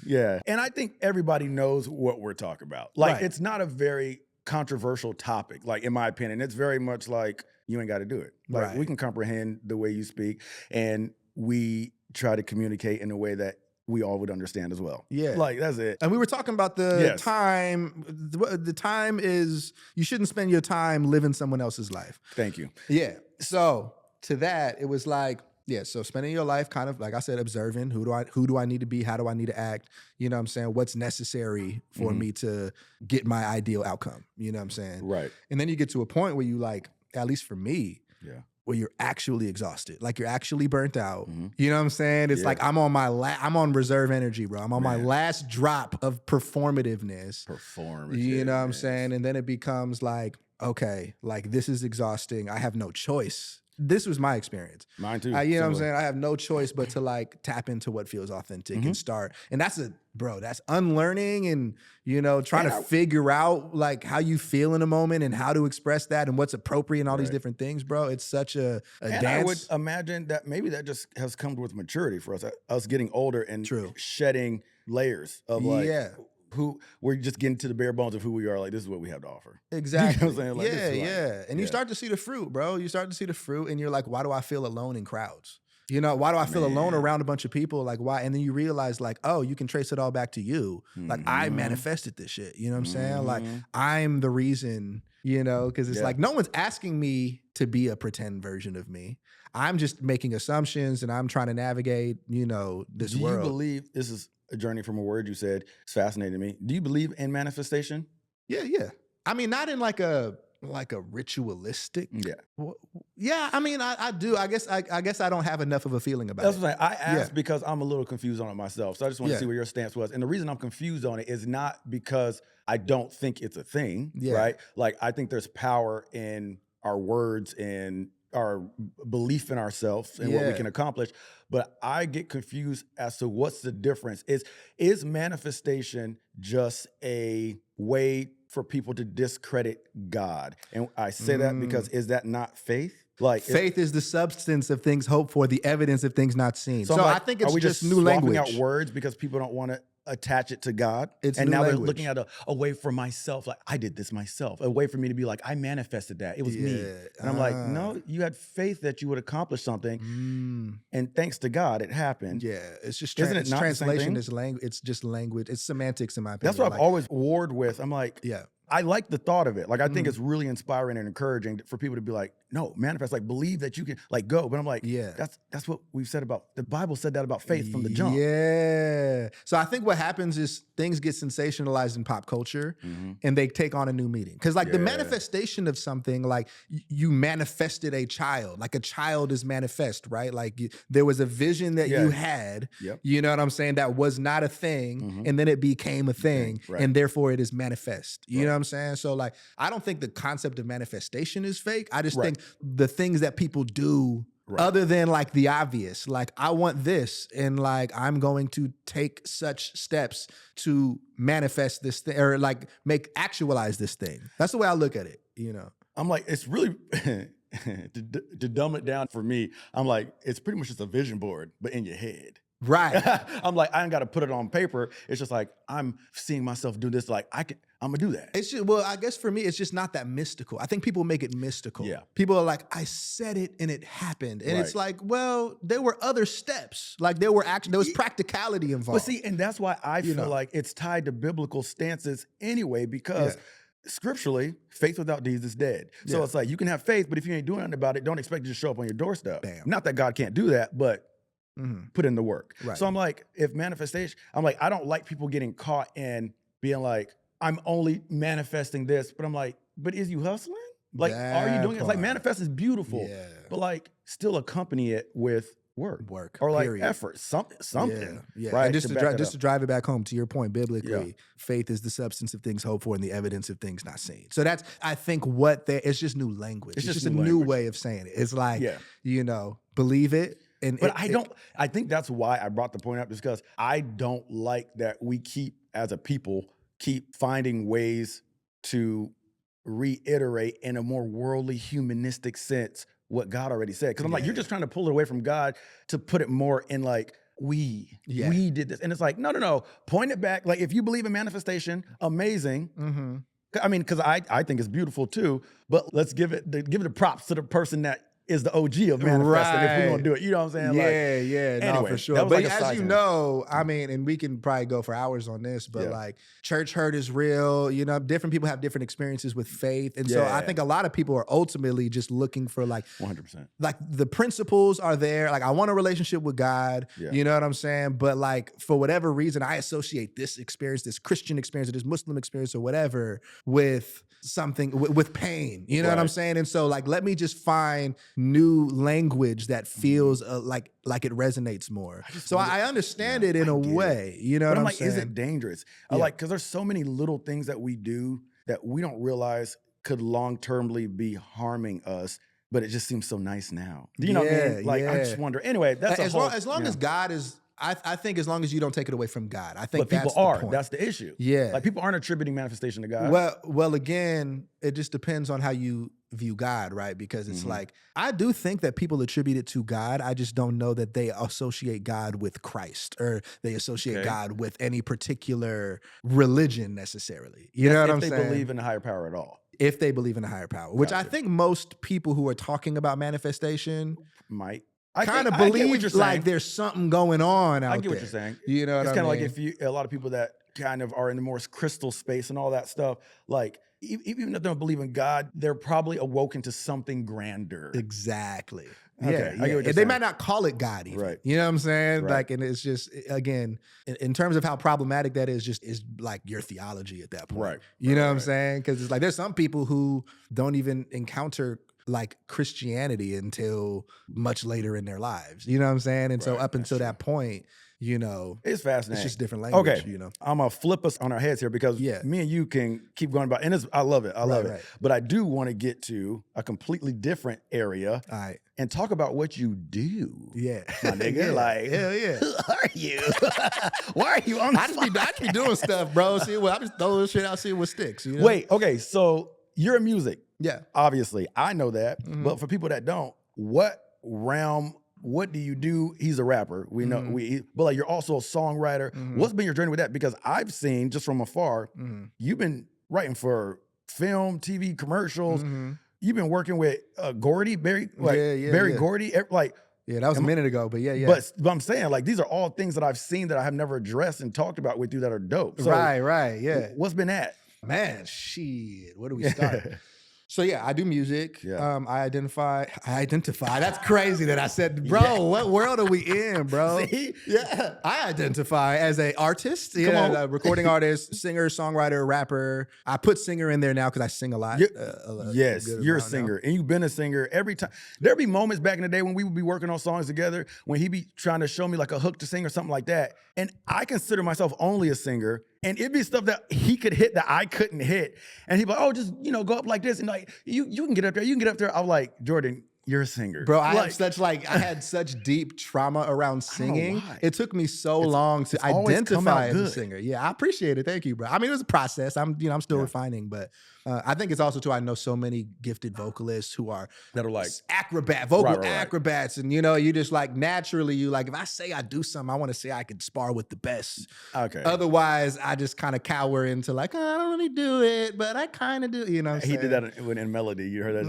Yeah. And I think everybody knows what we're talking about. Like, it's not a very controversial topic, like, in my opinion. It's very much like, you ain't got to do it. Like, we can comprehend the way you speak, and we try to communicate in a way that we all would understand as well. Yeah. Like, that's it. And we were talking about the time. The time is, you shouldn't spend your time living someone else's life. Thank you. Yeah. So to that, it was like, Yeah, so spending your life kind of, like I said, observing who do I need to be, how do I need to act, you know what I'm saying, what's necessary for me to get my ideal outcome, you know what I'm saying? Right. And then you get to a point where you like, at least for me, where you're actually exhausted, like you're actually burnt out. You know what I'm saying? It's like I'm on reserve energy, bro. I'm on my last drop of performativeness. You know what I'm saying? And then it becomes like, okay, like this is exhausting. I have no choice. This was my experience. Mine too. You know what I'm saying? I have no choice but to like tap into what feels authentic and start. And that's that's unlearning and, you know, trying to figure out like how you feel in a moment and how to express that and what's appropriate and all these different things, bro. It's such a dance. I would imagine that maybe that just has come with maturity for us getting older and shedding layers of like, who we're just getting to the bare bones of who we are. Like, this is what we have to offer. Exactly. You know what I'm saying? Like, And you start to see the fruit, bro. You start to see the fruit and you're like, why do I feel alone in crowds? You know, why do I feel alone around a bunch of people? Like, why? And then you realize like, oh, you can trace it all back to you. Like, I manifested this shit. You know what I'm saying? Like, I'm the reason, you know, because it's like, no one's asking me to be a pretend version of me. I'm just making assumptions and I'm trying to navigate, you know, this world. Do you believe this is a journey from a word you said? It's fascinating to me. Do you believe in manifestation? Yeah. I mean, not in like a ritualistic. Yeah. I mean, I do. I guess I don't have enough of a feeling about it. That's what I'm saying. I asked because I'm a little confused on it myself. So I just want to see where your stance was. And the reason I'm confused on it is not because I don't think it's a thing, right? Like, I think there's power in our words and our belief in ourselves and what we can accomplish. But I get confused as to what's the difference. Is manifestation just a way for people to discredit God? And I say that because is that not faith? Like, faith is the substance of things hoped for, the evidence of things not seen. So like, I think it's just new language. Are we just swapping out words because people don't want to attach it to God? It's and new now language. They're looking at a way for myself, like I did this myself, a way for me to be like, I manifested that. It was me. And I'm like, no, you had faith that you would accomplish something. And thanks to God, it happened. Yeah, it's just Isn't it not translation. It's language. It's just language. It's semantics, in my opinion. That's what I've always warred with. I'm like, I like the thought of it. Like, I think it's really inspiring and encouraging for people to be like, no, manifest, like believe that you can, like, go. But I'm like, that's what we've said about, the Bible said that about faith from the jump. Yeah. So I think what happens is things get sensationalized in pop culture and they take on a new meaning. Because like the manifestation of something, like you manifested a child, like a child is manifest, right? Like there was a vision that you had, you know what I'm saying, that was not a thing and then it became a thing and therefore it is manifest. You know what I'm saying? So like, I don't think the concept of manifestation is fake. I just think the things that people do other than like the obvious, like I want this and like I'm going to take such steps to manifest this thing or like actualize this thing. That's the way I look at it, you know? I'm like, it's really, to dumb it down for me, I'm like, it's pretty much just a vision board, but in your head. Right. I'm like, I ain't got to put it on paper. It's just like, I'm seeing myself do this. Like, I'm going to do that. It's just, well, I guess for me, it's just not that mystical. I think people make it mystical. Yeah. People are like, I said it and it happened. And it's like, well, there were other steps. Like there was practicality involved. But see, and that's why I feel like it's tied to biblical stances anyway, because scripturally, faith without deeds is dead. So it's like, you can have faith, but if you ain't doing nothing about it, don't expect it to show up on your doorstep. Bam. Not that God can't do that, but put in the work. Right. So I'm like, if manifestation, I'm like, I don't like people getting caught in being like, I'm only manifesting this, but I'm like, but is you hustling? Like, are you doing it? It's like manifest is beautiful, but like still accompany it with work or like effort, something. Right. And just to drive it back home to your point, biblically, faith is the substance of things hoped for and the evidence of things not seen. So that's, I think it's just new language. It's just a new way of saying it. It's like, you know, believe it. But I think that's why I brought the point up, is because I don't like that we as a people, keep finding ways to reiterate in a more worldly, humanistic sense what God already said. Because I'm like, you're just trying to pull it away from God to put it more in like, we did this. And it's like, no, point it back. Like, if you believe in manifestation, amazing. I mean, because I think it's beautiful too, but let's give it the props to the person that is the OG of manifesting if we're gonna do it. You know what I'm saying? No, for sure. But as you know, I mean, and we can probably go for hours on this, but like church hurt is real. You know, different people have different experiences with faith. And so I think a lot of people are ultimately just looking for like 100%. Like the principles are there. Like I want a relationship with God. You know what I'm saying? But like for whatever reason, I associate this experience, this Christian experience, or this Muslim experience or whatever with something with pain, you know what I'm saying? And so like, let me just find new language that feels like it resonates more. So I understand it in a way, you know what I'm saying? Is it dangerous? Like, cause there's so many little things that we do that we don't realize could long-termly be harming us, but it just seems so nice now. Do you know what I mean? Like, I just wonder, anyway, that's as long as God is, I think as long as you don't take it away from God, I think but that's people are. The point. That's the issue. Yeah. Like people aren't attributing manifestation to God. Well, again, it just depends on how you view God, right? Because it's like, I do think that people attribute it to God. I just don't know that they associate God with Christ or they associate God with any particular religion necessarily. You know what I'm saying? If they believe in a higher power at all. If they believe in a higher power, which I think most people who are talking about manifestation might. I kind of believe like there's something going on out there. I get what you're saying. You know what I mean? It's kind of like if a lot of people that kind of are in the more crystal space and all that stuff, like even if they don't believe in God, they're probably awoken to something grander. Exactly. Okay, I get what you're saying. They might not call it God even. Right. You know what I'm saying? Right. Like, and it's just, again, in terms of how problematic that is like your theology at that point. Right. You know what I'm saying? Because it's like, there's some people who don't even encounter like Christianity until much later in their lives. You know what I'm saying? And so up until that point, you know, it's fascinating. It's just different language. Okay, you know, I'm gonna flip us on our heads here because me and you can keep going about, and I love it. I love it. But I do want to get to a completely different area. All right. And talk about what you do. Yeah. My nigga. Like, hell yeah. Who are you? Why are you on the I just be doing stuff, bro. See, I just throw shit out, see what sticks. You know? Wait, okay, so you're in music. Yeah. Obviously. I know that. But for people that don't, what do you do? He's a rapper. We know but like you're also a songwriter. What's been your journey with that? Because I've seen just from afar, you've been writing for film, TV, commercials. You've been working with Gordy, Barry Gordy, like. Yeah, that was a minute ago, but yeah. But I'm saying, like, these are all things that I've seen that I have never addressed and talked about with you that are dope. So, right, yeah. What's been that? Man, shit, where do we start? So yeah, I do music. Yeah. I identify. That's crazy that I said, bro, what world are we in, bro? See? Yeah. I identify as an artist, a recording artist, singer, songwriter, rapper. I put singer in there now because I sing a lot. Yes, you're a singer. And you've been a singer every time. There'd be moments back in the day when we would be working on songs together, when he'd be trying to show me like a hook to sing or something like that. And I consider myself only a singer. And it'd be stuff that he could hit that I couldn't hit. And he'd be like, oh, just, go up like this. And like, you can get up there, you can get up there. I'm like, Jordyn, you're a singer. Bro, I had such deep trauma around singing. It took me so long to identify as a singer. Yeah, I appreciate it. Thank you, bro. I mean, it was a process. I'm still refining, but I think it's also too, I know so many gifted vocalists who are that are like vocal acrobats. And you just like naturally, you like, if I say I do something, I want to say I could spar with the best. Okay. Otherwise, I just kind of cower into like, oh, I don't really do it, but I kind of do. You know what I'm saying? He did that in Melody. You heard that?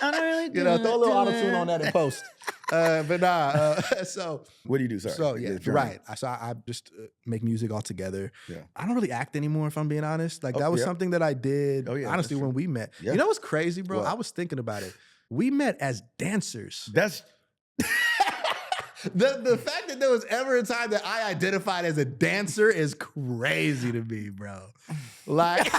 I don't really do it. Throw a little auto-tune on that in post. But nah, so. What do you do, sir? So yeah, right. So I just make music all together. Yeah. I don't really act anymore, if I'm being honest. Like that was something that I did, honestly, when we met. Yeah. You know what's crazy, bro? What? I was thinking about it. We met as dancers. That's... The fact that there was ever a time that I identified as a dancer is crazy to me, bro. Like,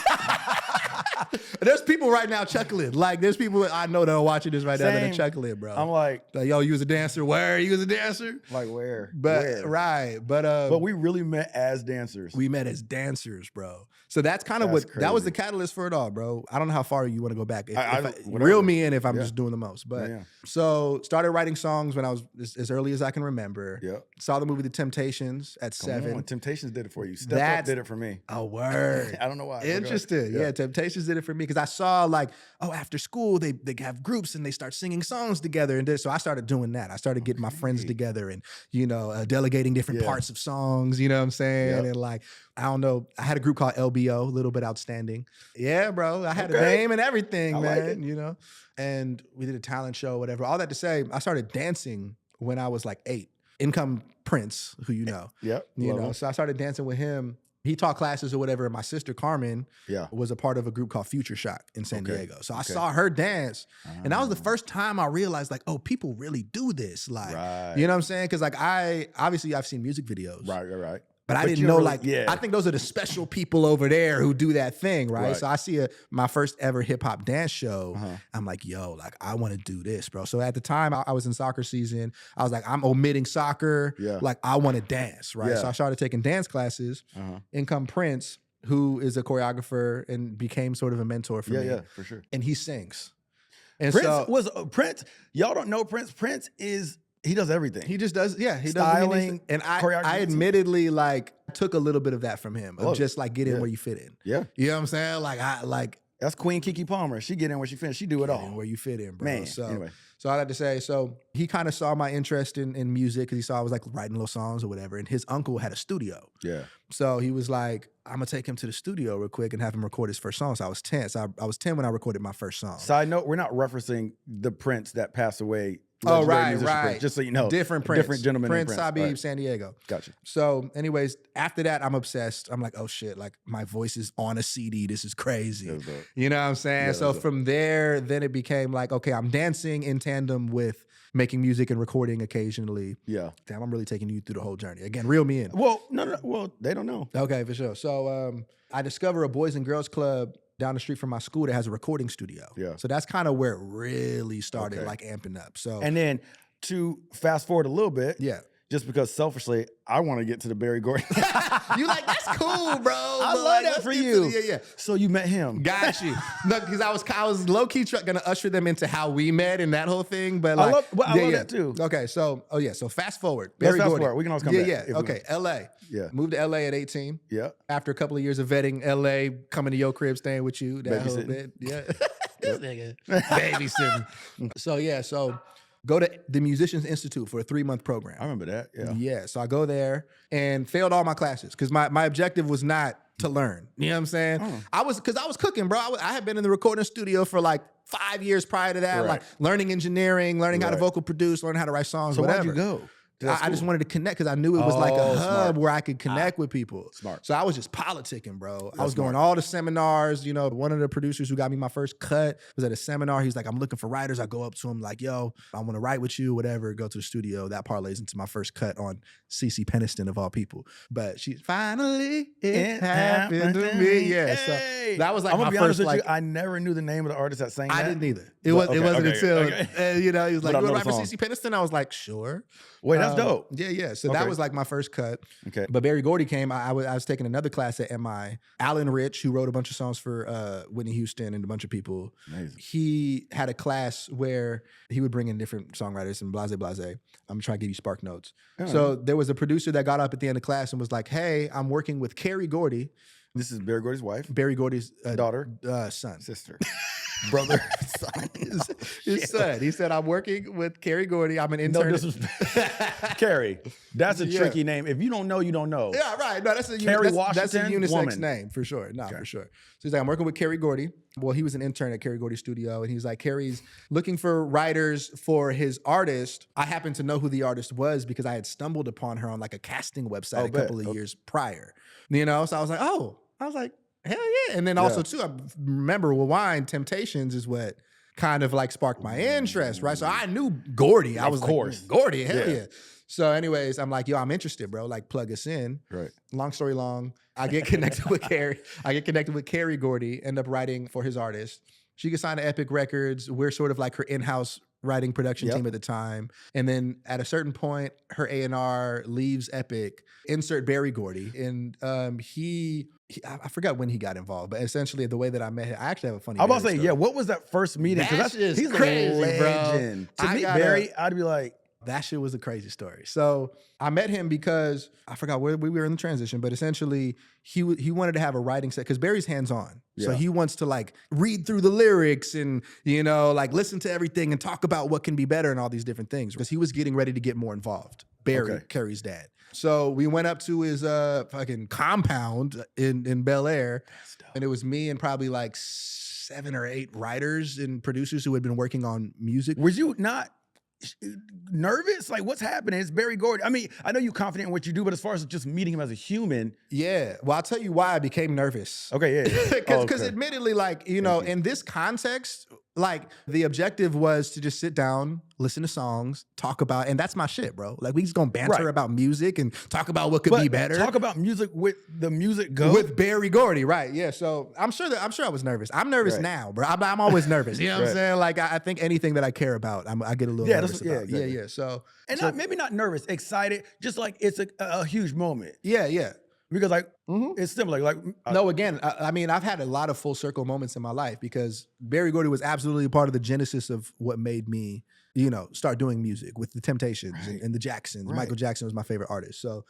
there's people right now chuckling. Like, there's people I know that are watching this right now that are chuckling, bro. I'm like, yo, you was a dancer? Where? You was a dancer? Like, where? But right, but we really met as dancers. We met as dancers, bro. So that's kind of that was the catalyst for it all, bro. I don't know how far you want to go back. Reel me in if I'm just doing the most. But so started writing songs when I was as early as I can remember. Yeah. Saw the movie The Temptations at 7. Temptations did it for you. Step Up did it for me. A word. I don't know why. Interesting. Yeah, Temptations Temptations did it for me because I saw like, oh, after school they have groups and they start singing songs together, and so I started doing that. I started getting my friends together and delegating different parts of songs. You know what I'm saying? And like, I don't know, I had a group called LBO, a little bit outstanding. Yeah, bro, I had a name and everything, man. Like and we did a talent show, whatever. All that to say, I started dancing when I was like 8. Income Prince, who you know. Yep. So I started dancing with him. He taught classes or whatever, and my sister Carmen was a part of a group called Future Shock in San Diego. So I saw her dance, and that was the first time I realized, like, oh, people really do this. Like, you know what I'm saying? Because like I've seen music videos. Right. But I didn't know, I think those are the special people over there who do that thing, right? So I see my first ever hip hop dance show. I'm like, yo, like, I want to do this, bro. So at the time I was in soccer season. I was like, I'm omitting soccer. Like, I want to dance, right? So I started taking dance classes. Income Prince, who is a choreographer and became sort of a mentor for me. Yeah, for sure. And he sings. And Prince, y'all don't know Prince. Prince is... He does everything. He just does, he styling, does. And I admittedly like took a little bit of that from him, of just like get in where you fit in. Yeah, you know what I'm saying? Like that's Queen Keke Palmer. She get in where she fit in. She do it all. Where you fit in, bro. Man. So anyway. So I had to say, so he kind of saw my interest in music because he saw I was like writing little songs or whatever. And his uncle had a studio. Yeah. So he was like, I'm gonna take him to the studio real quick and have him record his first song. So I was 10. So I was 10 when I recorded my first song. Side note, we're not referencing the Prince that passed away. Oh, right. Prince, just so you know. Different gentleman Prince named Prince. Sabib, San Diego. Gotcha. So anyways, after that, I'm obsessed. I'm like, oh shit, like my voice is on a CD. This is crazy. You know what I'm saying? So from there, then it became like, okay, I'm dancing in tandem with making music and recording occasionally. Yeah. Damn, I'm really taking you through the whole journey. Again, reel me in. Well, no. Well, they don't know. Okay, for sure. So I discover a Boys and Girls Club down the street from my school that has a recording studio. Yeah. So that's kind of where it really started like amping up. So and then to fast forward a little bit. Yeah. Just because selfishly, I want to get to the Barry Gordy. You like, that's cool, bro. I love that for you. Yeah. So you met him. Got you. No, because I was low-key going to usher them into how we met and that whole thing. But like, I love that too. Okay, so, so fast forward. Barry Gordy. Forward. We can always come back. Yeah. Okay, L.A. Yeah. Moved to L.A. at 18. Yeah. After a couple of years of vetting L.A., coming to your crib, staying with you, that whole bit. Yeah. This nigga. Babysitting. So go to the Musicians Institute for a 3-month program. I remember that, Yeah, so I go there and failed all my classes because my objective was not to learn. You know what I'm saying? I was cooking, bro. I had been in the recording studio for like 5 years prior to that, like learning engineering, learning how to vocal produce, learning how to write songs, whatever. So why'd you go? I just wanted to connect because I knew it was like a hub where I could connect with people. Smart. So I was just politicking, bro. I was going all the seminars. You know, one of the producers who got me my first cut was at a seminar. He's like, I'm looking for writers. I go up to him like, yo, I want to write with you, whatever. Go to the studio. That parlays into my first cut on CeCe Peniston of all people. But she finally it happened to me. Yeah. Hey. So that was like I'm my be first. Like, I never knew the name of the artist that sang that. I didn't either. It wasn't until he was like, you want to write for CeCe Peniston? I was like, sure. Wait, that's dope. Yeah. So that was like my first cut. Okay. But Barry Gordy came. I was taking another class at MI. Alan Rich, who wrote a bunch of songs for Whitney Houston and a bunch of people. Amazing. He had a class where he would bring in different songwriters and blase. I'm trying to give you spark notes. So there was a producer that got up at the end of class and was like, hey, I'm working with Carrie Gordy. This is Barry Gordy's wife? Barry Gordy's daughter? Son. Sister. Brother, son. His son. He said, I'm working with Carrie Gordy. I'm an intern. No disrespect. Carrie. That's a tricky name. If you don't know, you don't know. Yeah, right. No, that's a unisex name for sure. For sure. So he's like, I'm working with Carrie Gordy. Well, he was an intern at Carrie Gordy's studio, and he's like, Carrie's looking for writers for his artist. I happen to know who the artist was because I had stumbled upon her on like a casting website a couple of years prior. You know, so I was like, hell yeah. And then also too, I remember Rewind Temptations is what kind of like sparked my interest, right? So I knew Gordy. I was like, Gordy, hell yeah. So anyways, I'm like, yo, I'm interested, bro. Like, plug us in. Right. Long story long, I get connected with Carrie. I get connected with Carrie Gordy, end up writing for his artist. She gets signed to Epic Records. We're sort of like her in-house writing production team at the time. And then at a certain point, her A&R leaves Epic, insert Barry Gordy. And I forgot when he got involved, but essentially the way that I met him, I actually have a funny I'm about to say, what was that first meeting? He's crazy, a legend. Bro. To meet Barry, I'd be like, That shit was a crazy story. So I met him because I forgot where we were in the transition, but essentially he wanted to have a writing set because Barry's hands-on. So he wants to like read through the lyrics and, like listen to everything and talk about what can be better and all these different things because he was getting ready to get more involved. Barry, Carrie's dad. So we went up to his fucking compound in Bel Air, and it was me and probably like 7 or 8 writers and producers who had been working on music. Was you not nervous? Like, what's happening? It's Barry Gordy. I mean, I know you're confident in what you do, but as far as just meeting him as a human. Yeah. Well, I'll tell you why I became nervous. Okay, yeah. Because admittedly, like, in this context, like the objective was to just sit down, listen to songs, talk about, and that's my shit, bro. Like we just gonna banter about music and talk about what could be better. Talk about music with the music go. With Barry Gordy, right? Yeah. So I'm sure I was nervous. I'm nervous now, bro. I'm always nervous. You know what I'm saying? Like I think anything that I care about, I get a little nervous about. Exactly. Yeah. So maybe not nervous, excited, just like it's a huge moment. Yeah. Because like it's similar. Like no, again, I mean, I've had a lot of full circle moments in my life because Barry Gordy was absolutely a part of the genesis of what made me, start doing music with the Temptations and the Jacksons. Right. Michael Jackson was my favorite artist. So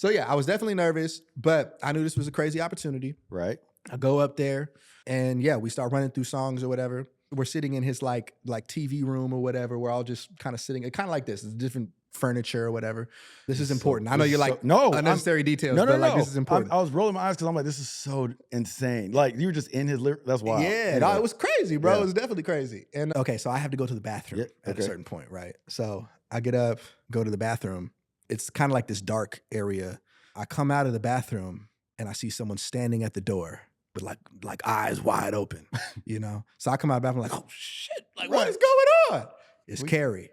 yeah, I was definitely nervous, but I knew this was a crazy opportunity. Right. I go up there and we start running through songs or whatever. We're sitting in his like TV room or whatever. We're all just kind of sitting, kind of like this. It's different furniture or whatever. This is important. I know you're like, unnecessary details, but like this is important. I was rolling my eyes because I'm like, this is so insane. Like you were just in his living. That's wild. Yeah, no, it was crazy, bro. It was definitely crazy. And okay, so I have to go to the bathroom at a certain point, right? So I get up, go to the bathroom. It's kind of like this dark area. I come out of the bathroom and I see someone standing at the door with like eyes wide open, So I come out of the bathroom like, oh shit, like what is going on? It's Carrie.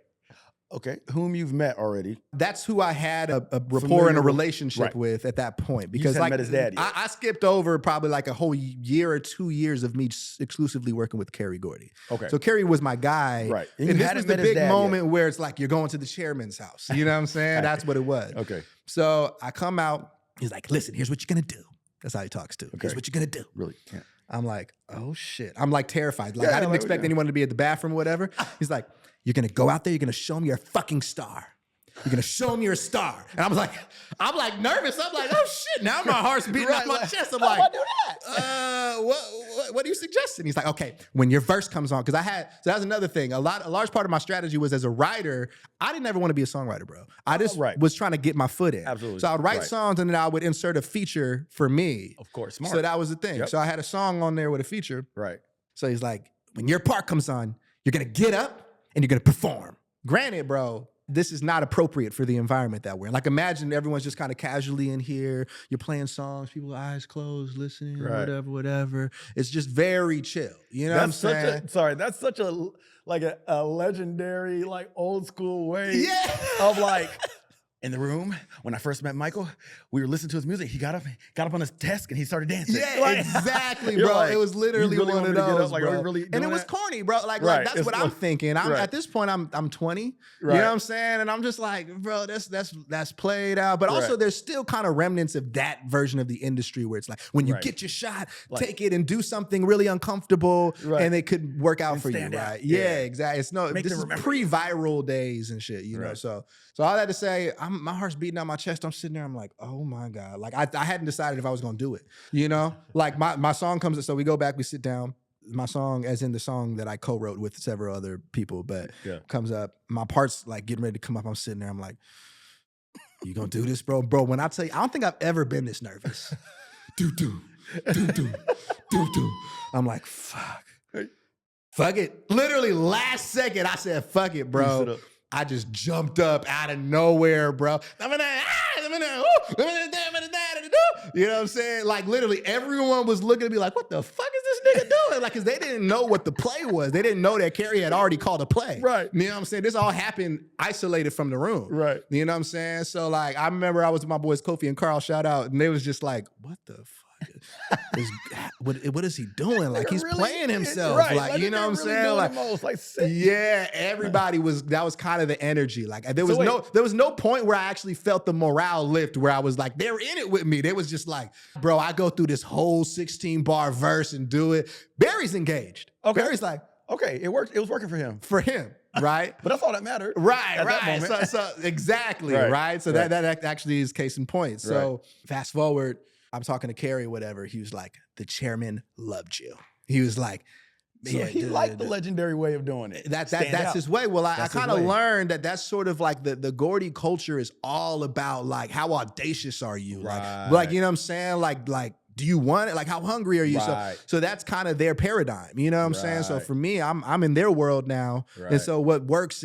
Okay, whom you've met already. That's who I had a rapport and a relationship with at that point. Because like met his dad yet. I skipped over probably like a whole year or 2 years of me exclusively working with Barry Gordy. Okay. So Carrie was my guy. Right. And this was the big moment where it's like, you're going to the chairman's house. You know what I'm saying? That's what it was. Okay. So I come out, he's like, listen, here's what you're going to do. That's how he talks too. Okay. Here's what you're going to do. Really? Yeah. I'm like, oh shit. I'm like terrified. Like I didn't expect anyone to be at the bathroom or whatever. He's like, you're going to go out there, you're going to show me you're a fucking star. You're going to show me you're a star. And I'm like nervous. I'm like, oh shit. Now my heart's beating out my chest. I'm like, do that? What are you suggesting? He's like, okay, when your verse comes on, because so that's another thing. A large part of my strategy was as a writer, I didn't ever want to be a songwriter, bro. I just was trying to get my foot in. Absolutely. So I would write songs and then I would insert a feature for me. Of course, smart. So that was the thing. Yep. So I had a song on there with a feature. Right. So he's like, when your part comes on, you're going to get up and you're going to perform. Granted, bro, this is not appropriate for the environment that we're in. Like, imagine everyone's just kind of casually in here. You're playing songs, people eyes closed, listening, whatever. It's just very chill. You know what I'm saying? That's such a legendary, like old school way of like, in the room, when I first met Michael, we were listening to his music. He got up on his desk and he started dancing. Yeah, exactly, bro. Like, it was literally really one of those, bro. And it was that? Corny, bro. Like that's what I'm thinking. At this point, I'm 20. You know what I'm saying? And I'm just like, bro, that's played out. But also, there's still kind of remnants of that version of the industry where it's like, when you get your shot, take it and do something really uncomfortable, and it could work out for you, right? Yeah, exactly. This is pre-viral days and shit, you know. So all that to say, my heart's beating out my chest. I'm sitting there, I'm like, oh my God. Like I hadn't decided if I was gonna do it, Like my song comes, so we go back, we sit down. My song, as in the song that I co-wrote with several other people, but comes up. My part's like getting ready to come up. I'm sitting there, I'm like, you gonna do this, bro? Bro, when I tell you, I don't think I've ever been this nervous. Do. I'm like, fuck it. Literally last second, I said, fuck it, bro. I just jumped up out of nowhere, bro. You know what I'm saying? Like literally everyone was looking at me like, what the fuck is this nigga doing? Like, cause they didn't know what the play was. They didn't know that Carrie had already called a play. Right. You know what I'm saying? This all happened isolated from the room. Right. You know what I'm saying? So like, I remember I was with my boys Kofi and Carl, shout out, and they was just like, what the fuck? What is he doing? Like he's really playing himself. Right. Like, you know what I'm saying? Everybody that was kind of the energy. Like there was no point where I actually felt the morale lift where I was like, they're in it with me. They was just like, bro, I go through this whole 16 bar verse and do it. Barry's engaged. Okay. Barry's like, okay, it worked. It was working for him. For him. right? But that's all that mattered. Right, at right. That moment. So exactly, Right, right? So right. that actually is case in point. So fast forward, I'm talking to Carrie, whatever. He was like, the chairman loved you. He was like, So he liked the legendary way of doing it. That's his way. Well, I kind of learned that that's sort of like the Gordy culture is all about like how audacious are you? Right. Like you know what I'm saying? Like do you want it? Like how hungry are you? Right. So that's kind of their paradigm. You know what I'm saying? So for me, I'm in their world now, and so what works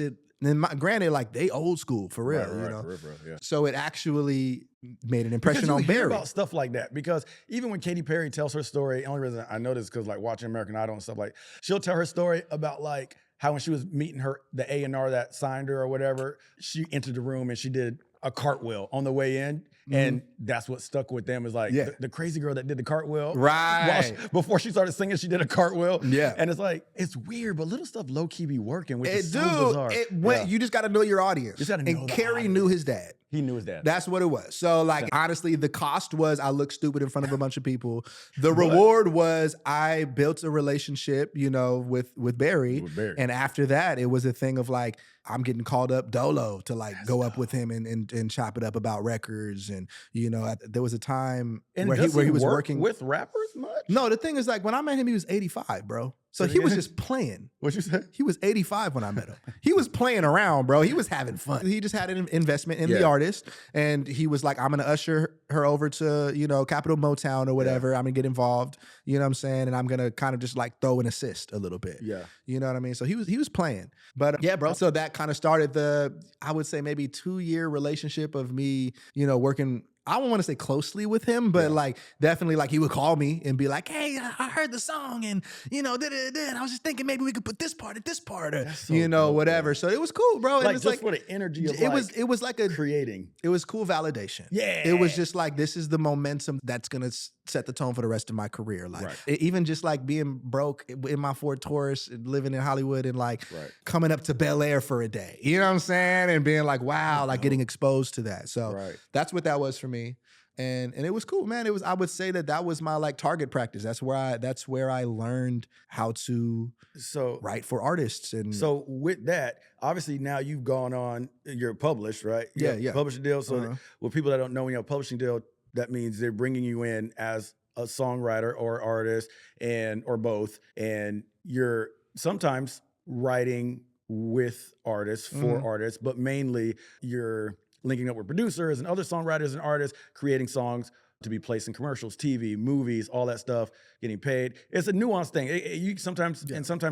granted, like they old school for real, you know. For real, yeah. So it actually made an impression on Barry. Barry. About stuff like that because even when Katy Perry tells her story, the only reason I know this because like watching American Idol and stuff like, she'll tell her story about like how when she was meeting the A&R that signed her or whatever, she entered the room and she did a cartwheel on the way in. And that's what stuck with them is like the crazy girl that did the cartwheel. Right. Before she started singing, she did a cartwheel. Yeah. And it's like, it's weird, but little stuff low-key be working, which is so bizarre. You just got to know your audience. You just gotta know and Carrie knew his dad. He knew his dad. That's what it was. So like, honestly, the cost was I looked stupid in front of a bunch of people. The reward was I built a relationship, you know, with Barry. And after that, it was a thing of like, I'm getting called up dolo to like go up with him and chop it up about records. And, you know, there was a time where he was working with rappers much? No, the thing is like when I met him, he was 85, bro. So he was just playing. What you said? He was 85 when I met him. He was playing around, bro. He was having fun. He just had an investment in the artist. And he was like, I'm going to usher her over to, you know, Capitol Motown or whatever. I'm going to get involved. You know what I'm saying? And I'm going to kind of just like throw an assist a little bit. Yeah. You know what I mean? So he was playing. But yeah, bro. So that kind of started I would say maybe 2-year relationship of me, you know, working I don't want to say closely with him, but like definitely like he would call me and be like, hey, I heard the song and, you know, and I was just thinking maybe we could put this part at this part or, so you know, whatever. So it was cool, bro. Like just like, for the energy of it was like a creating. It was cool validation. Yeah. It was just like, this is the momentum that's going to set the tone for the rest of my career. Like even just like being broke in my Ford Taurus and living in Hollywood and like coming up to Bel Air for a day, you know what I'm saying? And being like, wow, like getting exposed to that. So that's what that was for me. And it was cool, man. I would say that was my like target practice. That's where I learned how to write for artists. And so with that, obviously now you've gone on, you're published, right? Yeah. Publishing deal. So with people that don't know, when you have a publishing deal, that means they're bringing you in as a songwriter or artist or both. And you're sometimes writing with artists, for artists, but mainly you're linking up with producers and other songwriters and artists, creating songs to be placed in commercials, TV, movies, all that stuff, getting paid. It's a nuanced thing. You sometimes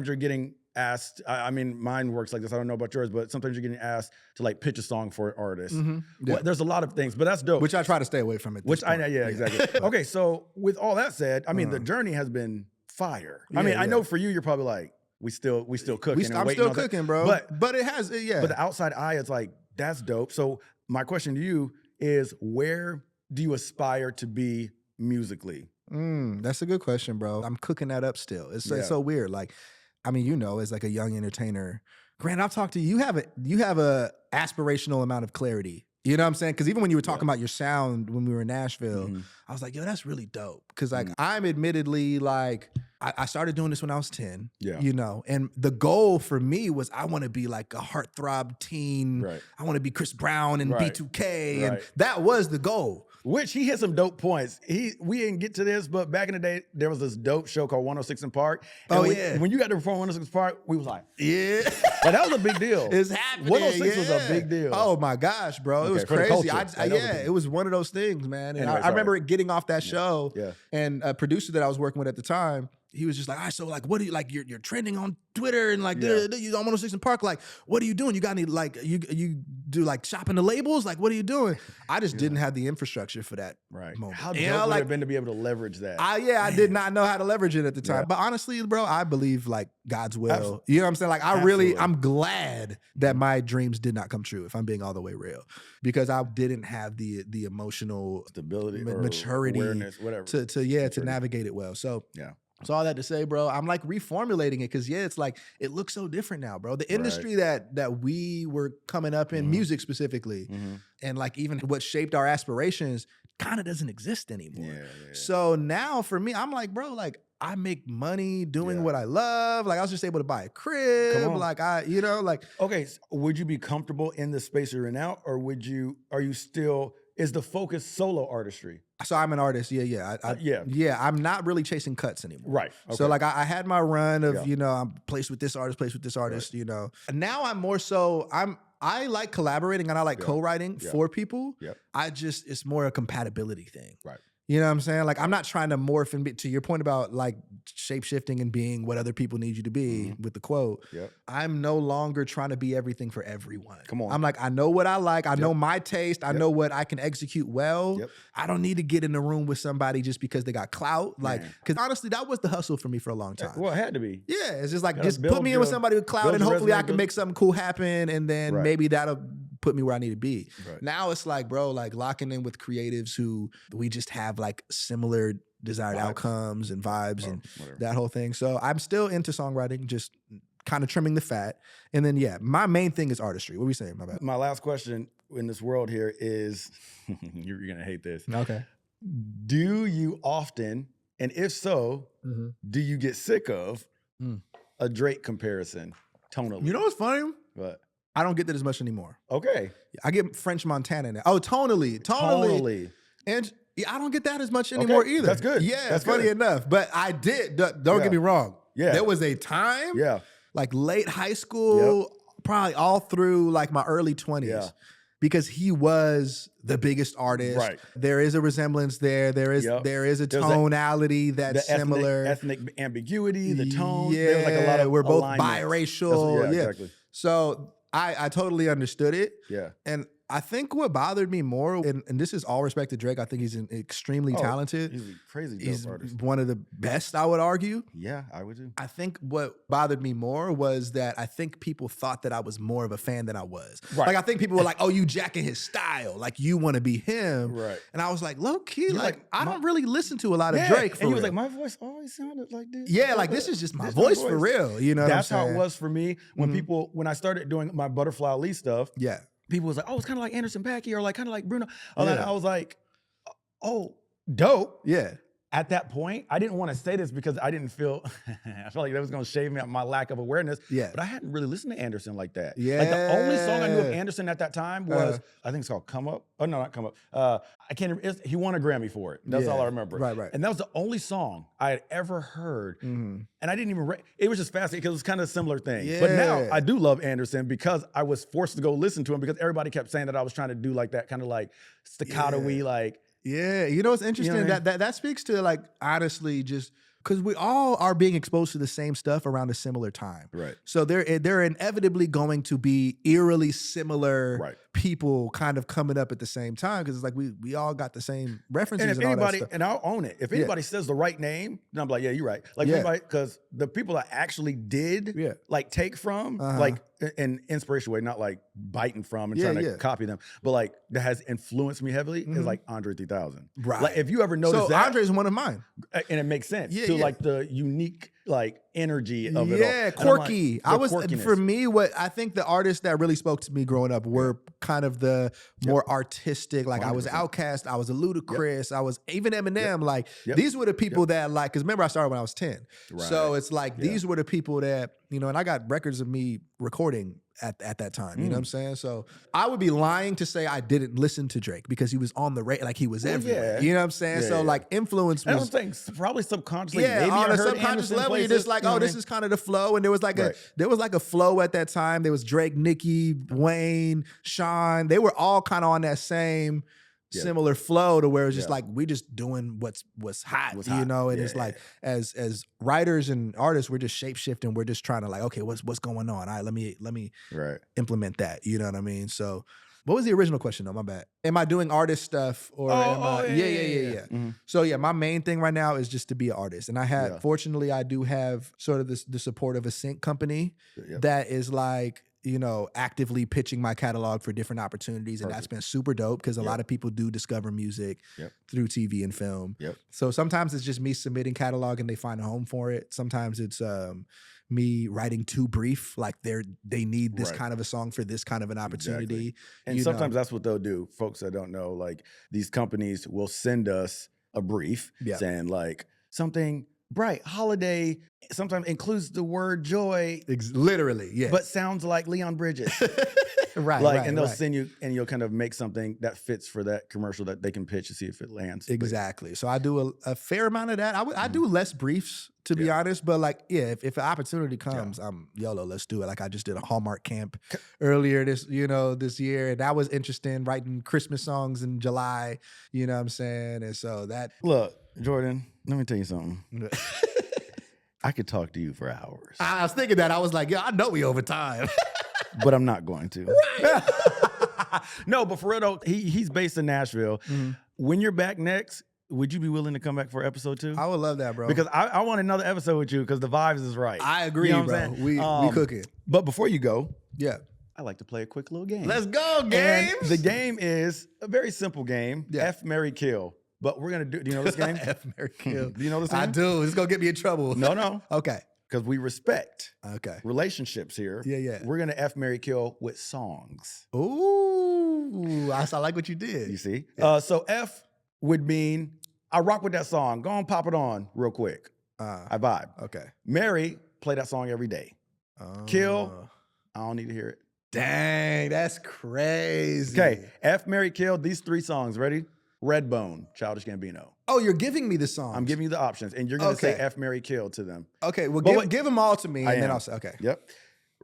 you're getting asked, I mean, mine works like this, I don't know about yours, but sometimes you're getting asked to like pitch a song for an artist. Well, there's a lot of things, but that's dope. Which I try to stay away from it. Exactly. Okay, so with all that said, I mean, the journey has been fire. I mean, I know for you, you're probably like, we still cooking. I'm still cooking, bro. But it has, But the outside eye is like, that's dope. So my question to you is, where do you aspire to be musically? That's a good question, bro. I'm cooking that up still. It's so weird. Like, I mean, you know, as like a young entertainer, Grant, I've talked to you. You have a aspirational amount of clarity. You know what I'm saying? Because even when you were talking about your sound when we were in Nashville, I was like, yo, that's really dope. Because like I'm admittedly like, I started doing this when I was 10, you know, and the goal for me was I want to be like a heartthrob teen. I want to be Chris Brown and B2K. And that was the goal. Which he hit some dope points. We didn't get to this, but back in the day, there was this dope show called 106 in Park. And when you got to perform 106 in Park, we was like, and that was a big deal. It's happening. 106 was a big deal. Oh my gosh, bro. It was crazy. It was one of those things, man. And I remember getting off that show and a producer that I was working with at the time, he was just like, all right, so like, what do you, like, you're trending on Twitter and like, you're on 106 in Park, like, what are you doing? You got any, like, you do like shopping the labels? Like, what are you doing? I just didn't have the infrastructure for that moment. How dope would it have been to be able to leverage that? I did not know how to leverage it at the time. But honestly, bro, I believe like God's will. Absolutely. You know what I'm saying? Like, I'm glad that my dreams did not come true, if I'm being all the way real. Because I didn't have the emotional stability, maturity, awareness, whatever. To navigate it well. So So all that to say, bro, I'm like reformulating it because it's like it looks so different now, bro. The industry that we were coming up in, music specifically, and like even what shaped our aspirations kind of doesn't exist anymore. So now for me, I'm like, bro, like I make money doing what I love. Like I was just able to buy a crib. Like okay. So would you be comfortable in the space you're in now, or are you still? Is the focus solo artistry? So I'm an artist. Yeah. I'm not really chasing cuts anymore. Right. Okay. So like I had my run of, I'm placed with this artist, right. Now I'm more so, I like collaborating and I like co-writing for people. Yep. It's more a compatibility thing. Right. You know what I'm saying? Like I'm not trying to morph and be, to your point about like shape-shifting and being what other people need you to be with the quote. Yep. I'm no longer trying to be everything for everyone. Come on. I'm like, I know what I like. I know my taste. I know what I can execute well. Yep. I don't need to get in the room with somebody just because they got clout. Like, because honestly, that was the hustle for me for a long time. Well, it had to be. Yeah. It's just like, just put me in with somebody with clout and hopefully I can make something cool happen. And then maybe that'll put me where I need to be. Right. Now it's like, bro, like locking in with creatives who we just have like similar desired outcomes and vibes and that whole thing. So I'm still into songwriting, just kind of trimming the fat. And then, my main thing is artistry. What were you saying? My bad. My last question in this world here is, you're going to hate this. Okay. Do you often, and if so, do you get sick of a Drake comparison tonally? You know what's funny? What? I don't get that as much anymore. Okay. I get French Montana now. Oh, tonally. And I don't get that as much anymore either. That's good. Yeah, that's funny enough. But I did. Don't get me wrong. Yeah. There was a time, like late high school, probably all through like my early 20s, because he was the biggest artist. Right. There is a resemblance there. There is a tonality that's similar. Ethnic ambiguity, the tone. Yeah, there's like a lot of we're both alignment. biracial. Exactly. So I totally understood it. Yeah. And I think what bothered me more, and this is all respect to Drake, I think he's extremely talented. He's a crazy dope artist. One of the best, I would argue. Yeah, I would too. I think what bothered me more was that I think people thought that I was more of a fan than I was. Right. Like I think people were like, oh, you jacking his style. Like you want to be him. Right. And I was like, low key, like I don't really listen to a lot of Drake for and he real. was like, my voice always sounded like this. Yeah, like this is just my voice for real. You know That's what I'm saying? how it was for me when I started doing my Butterfly Lee stuff. Yeah. People was like, oh, it's kind of like Anderson .Paak or like kind of like Bruno. I was like, oh, dope. Yeah. At that point, I didn't want to say this because I didn't feel, I felt like that was going to shave me out my lack of awareness. Yeah. But I hadn't really listened to Anderson like that. Yeah. Like the only song I knew of Anderson at that time was, I think it's called Come Up. Oh, no, not Come Up. I can't remember. He won a Grammy for it. That's all I remember. Right. And that was the only song I had ever heard. And I didn't even, it was just fascinating because it was kind of a similar thing. Yeah. But now I do love Anderson because I was forced to go listen to him because everybody kept saying that I was trying to do like that kind of like staccato-y like. Yeah, you know what's interesting? You know what I mean? That speaks to like honestly just because we all are being exposed to the same stuff around a similar time. Right. So they're inevitably going to be eerily similar people kind of coming up at the same time because it's like we all got the same references. And if anybody, and I'll own it, if anybody says the right name, then I'm like, yeah, you're right. Like anybody, because the people I actually did like take from, like in inspirational way, not like biting from and trying to copy them, but like that has influenced me heavily is like Andre 3000. Right. Like if you ever noticed that. Andre is one of mine. And it makes sense to like the unique like energy of it all. Yeah, quirky. Like, for me, what I think the artists that really spoke to me growing up were kind of the more artistic. Like 100%. I was Outkast, I was a Ludacris, I was even Eminem. Like these were the people that like, because remember I started when I was 10. Right. So it's like these were the people that, you know, and I got records of me recording at that time. You know what I'm saying? So I would be lying to say I didn't listen to Drake because he was on the radio, like he was everywhere. You know what I'm saying? So like influence was. I don't think probably subconsciously. Yeah, maybe on a subconscious level, you're just like, oh, this is kind of the flow. And there was like a flow at that time. There was Drake, Nicki, Wayne, Sean. They were all kind of on that same similar flow to where it was just like we just doing what's hot, you know. And it's like as writers and artists, we're just shape shifting. We're just trying to like, okay, what's going on? All right, let me implement that. You know what I mean? So, what was the original question though? My bad. Am I doing artist stuff or am I? Yeah. So my main thing right now is just to be an artist, and I have fortunately I do have sort of the support of a sync company that is like, you know, actively pitching my catalog for different opportunities. And that's been super dope because a lot of people do discover music through TV and film. So sometimes it's just me submitting catalog and they find a home for it. Sometimes it's me writing too brief, like they need this kind of a song for this kind of an opportunity. And sometimes that's what they'll do. Folks that don't know, like these companies will send us a brief saying like something Right. Holiday sometimes includes the word joy. Literally, yeah. But sounds like Leon Bridges. Right. Like, right, and they'll right. send you, and you'll kind of make something that fits for that commercial that they can pitch to see if it lands. Exactly. So I do a fair amount of that. I do less briefs, to be honest, but like, yeah, if an opportunity comes, I'm YOLO, let's do it. Like I just did a Hallmark camp earlier this year, and that was interesting, writing Christmas songs in July, you know what I'm saying? And so that. Look, Jordyn, let me tell you something. I could talk to you for hours. I was thinking that. I was like, I know we over time. But I'm not going to. No, but for real though, he's based in Nashville. Mm-hmm. When you're back next, would you be willing to come back for episode 2? I would love that, bro. Because I want another episode with you because the vibes is right. I agree, you know bro. We cooking. But before you go, I like to play a quick little game. Let's go, games. And the game is a very simple game. Yeah. F, marry, kill. But we're going to do you know this game? F, marry, kill. Do you know this game? I do. It's going to get me in trouble. No. Okay. Because we respect relationships here. Yeah. We're going to F, marry, kill with songs. Ooh. I like what you did. You see? Yeah. So F would mean, I rock with that song. Go on, pop it on real quick. I vibe. Okay. Marry, play that song every day. Kill, I don't need to hear it. Dang, that's crazy. Okay, F, marry, kill, these 3 songs. Ready? Redbone, Childish Gambino. Oh, you're giving me the songs. I'm giving you the options, and you're going to say F, marry, kill to them. Okay, well, give them all to me, and then I'll say, okay. Yep.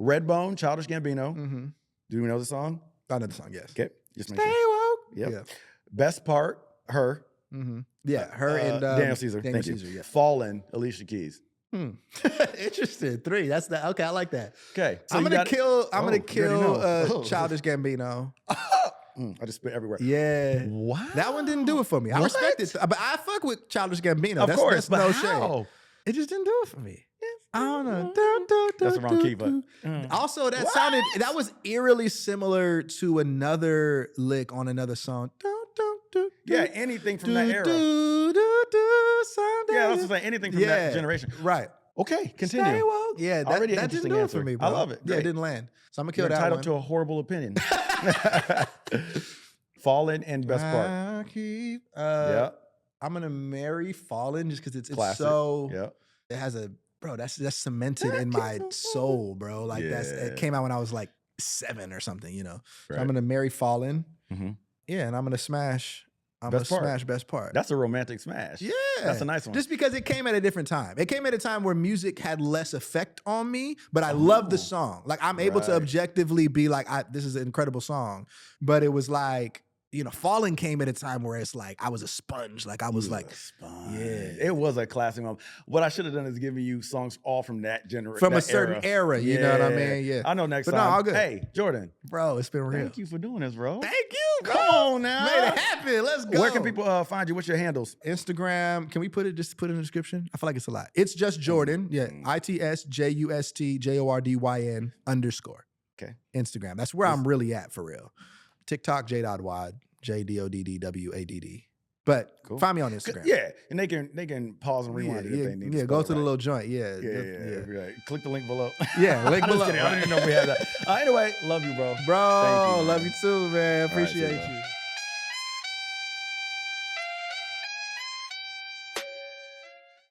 Redbone, Childish Gambino. Mm-hmm. Do you know the song? I know the song, yes. Okay. Just Stay woke. Yep. Yeah. Best part, her. Mm-hmm. Yeah, her and Daniel Caesar. Daniel Thank Caesar, you. yeah. Alicia Alicia Keys. Interesting. 3. That's the okay. I like that. Okay. So I'm gonna kill know. Childish Gambino. I just spit everywhere. Yeah. Wow. That one didn't do it for me. I respect it, but I fuck with Childish Gambino. Of course, that's no how? shade. It just didn't do it for me. I don't know. That's the wrong key, but also that was eerily similar to another lick on another song. Yeah, anything from that era. Yeah, I was just saying anything from that generation. Right. Okay, continue. Yeah, already that didn't do it for me, bro. I love it. Yeah, it didn't land. So I'm gonna kill You're that entitled one. to a horrible opinion. Fallen and best part. I'm gonna marry Fallen just because it's Classic. so. It has a that's cemented in my soul, bro. Like it came out when I was like 7 or something, you know. Right. So I'm gonna marry Fallen. Mm-hmm. Yeah, and I'm gonna smash. Best part. That's a romantic smash. Yeah. That's a nice one. Just because it came at a different time. It came at a time where music had less effect on me, but I love the song. Like I'm able to objectively be like, this is an incredible song. But it was like, you know, Fallen came at a time where it's like I was a sponge. Like I was like, it was a classic moment. What I should have done is giving you songs all from that generation, from a certain era. You know what I mean? Yeah, I know next time. No, all good. Hey, Jordyn, bro, it's been real. Thank you for doing this, bro. Thank you. Bro. Come on now, made it happen. Let's go. Where can people find you? What's your handles? Instagram. Can we put it in the description? I feel like it's a lot. It's just Jordyn. Yeah, ITSJUSTJORDYN _ Okay. Instagram. That's where I'm really at for real. TikTok, J.Wad, JDODDWADD. But find me on Instagram. Yeah, and they can pause and rewind it if they need. Yeah, go to the little joint. Yeah. Right. Click the link below. Yeah, link below. I didn't even know we had that. Anyway, love you, bro. Bro, Thank you, love you too, man. Appreciate you. you.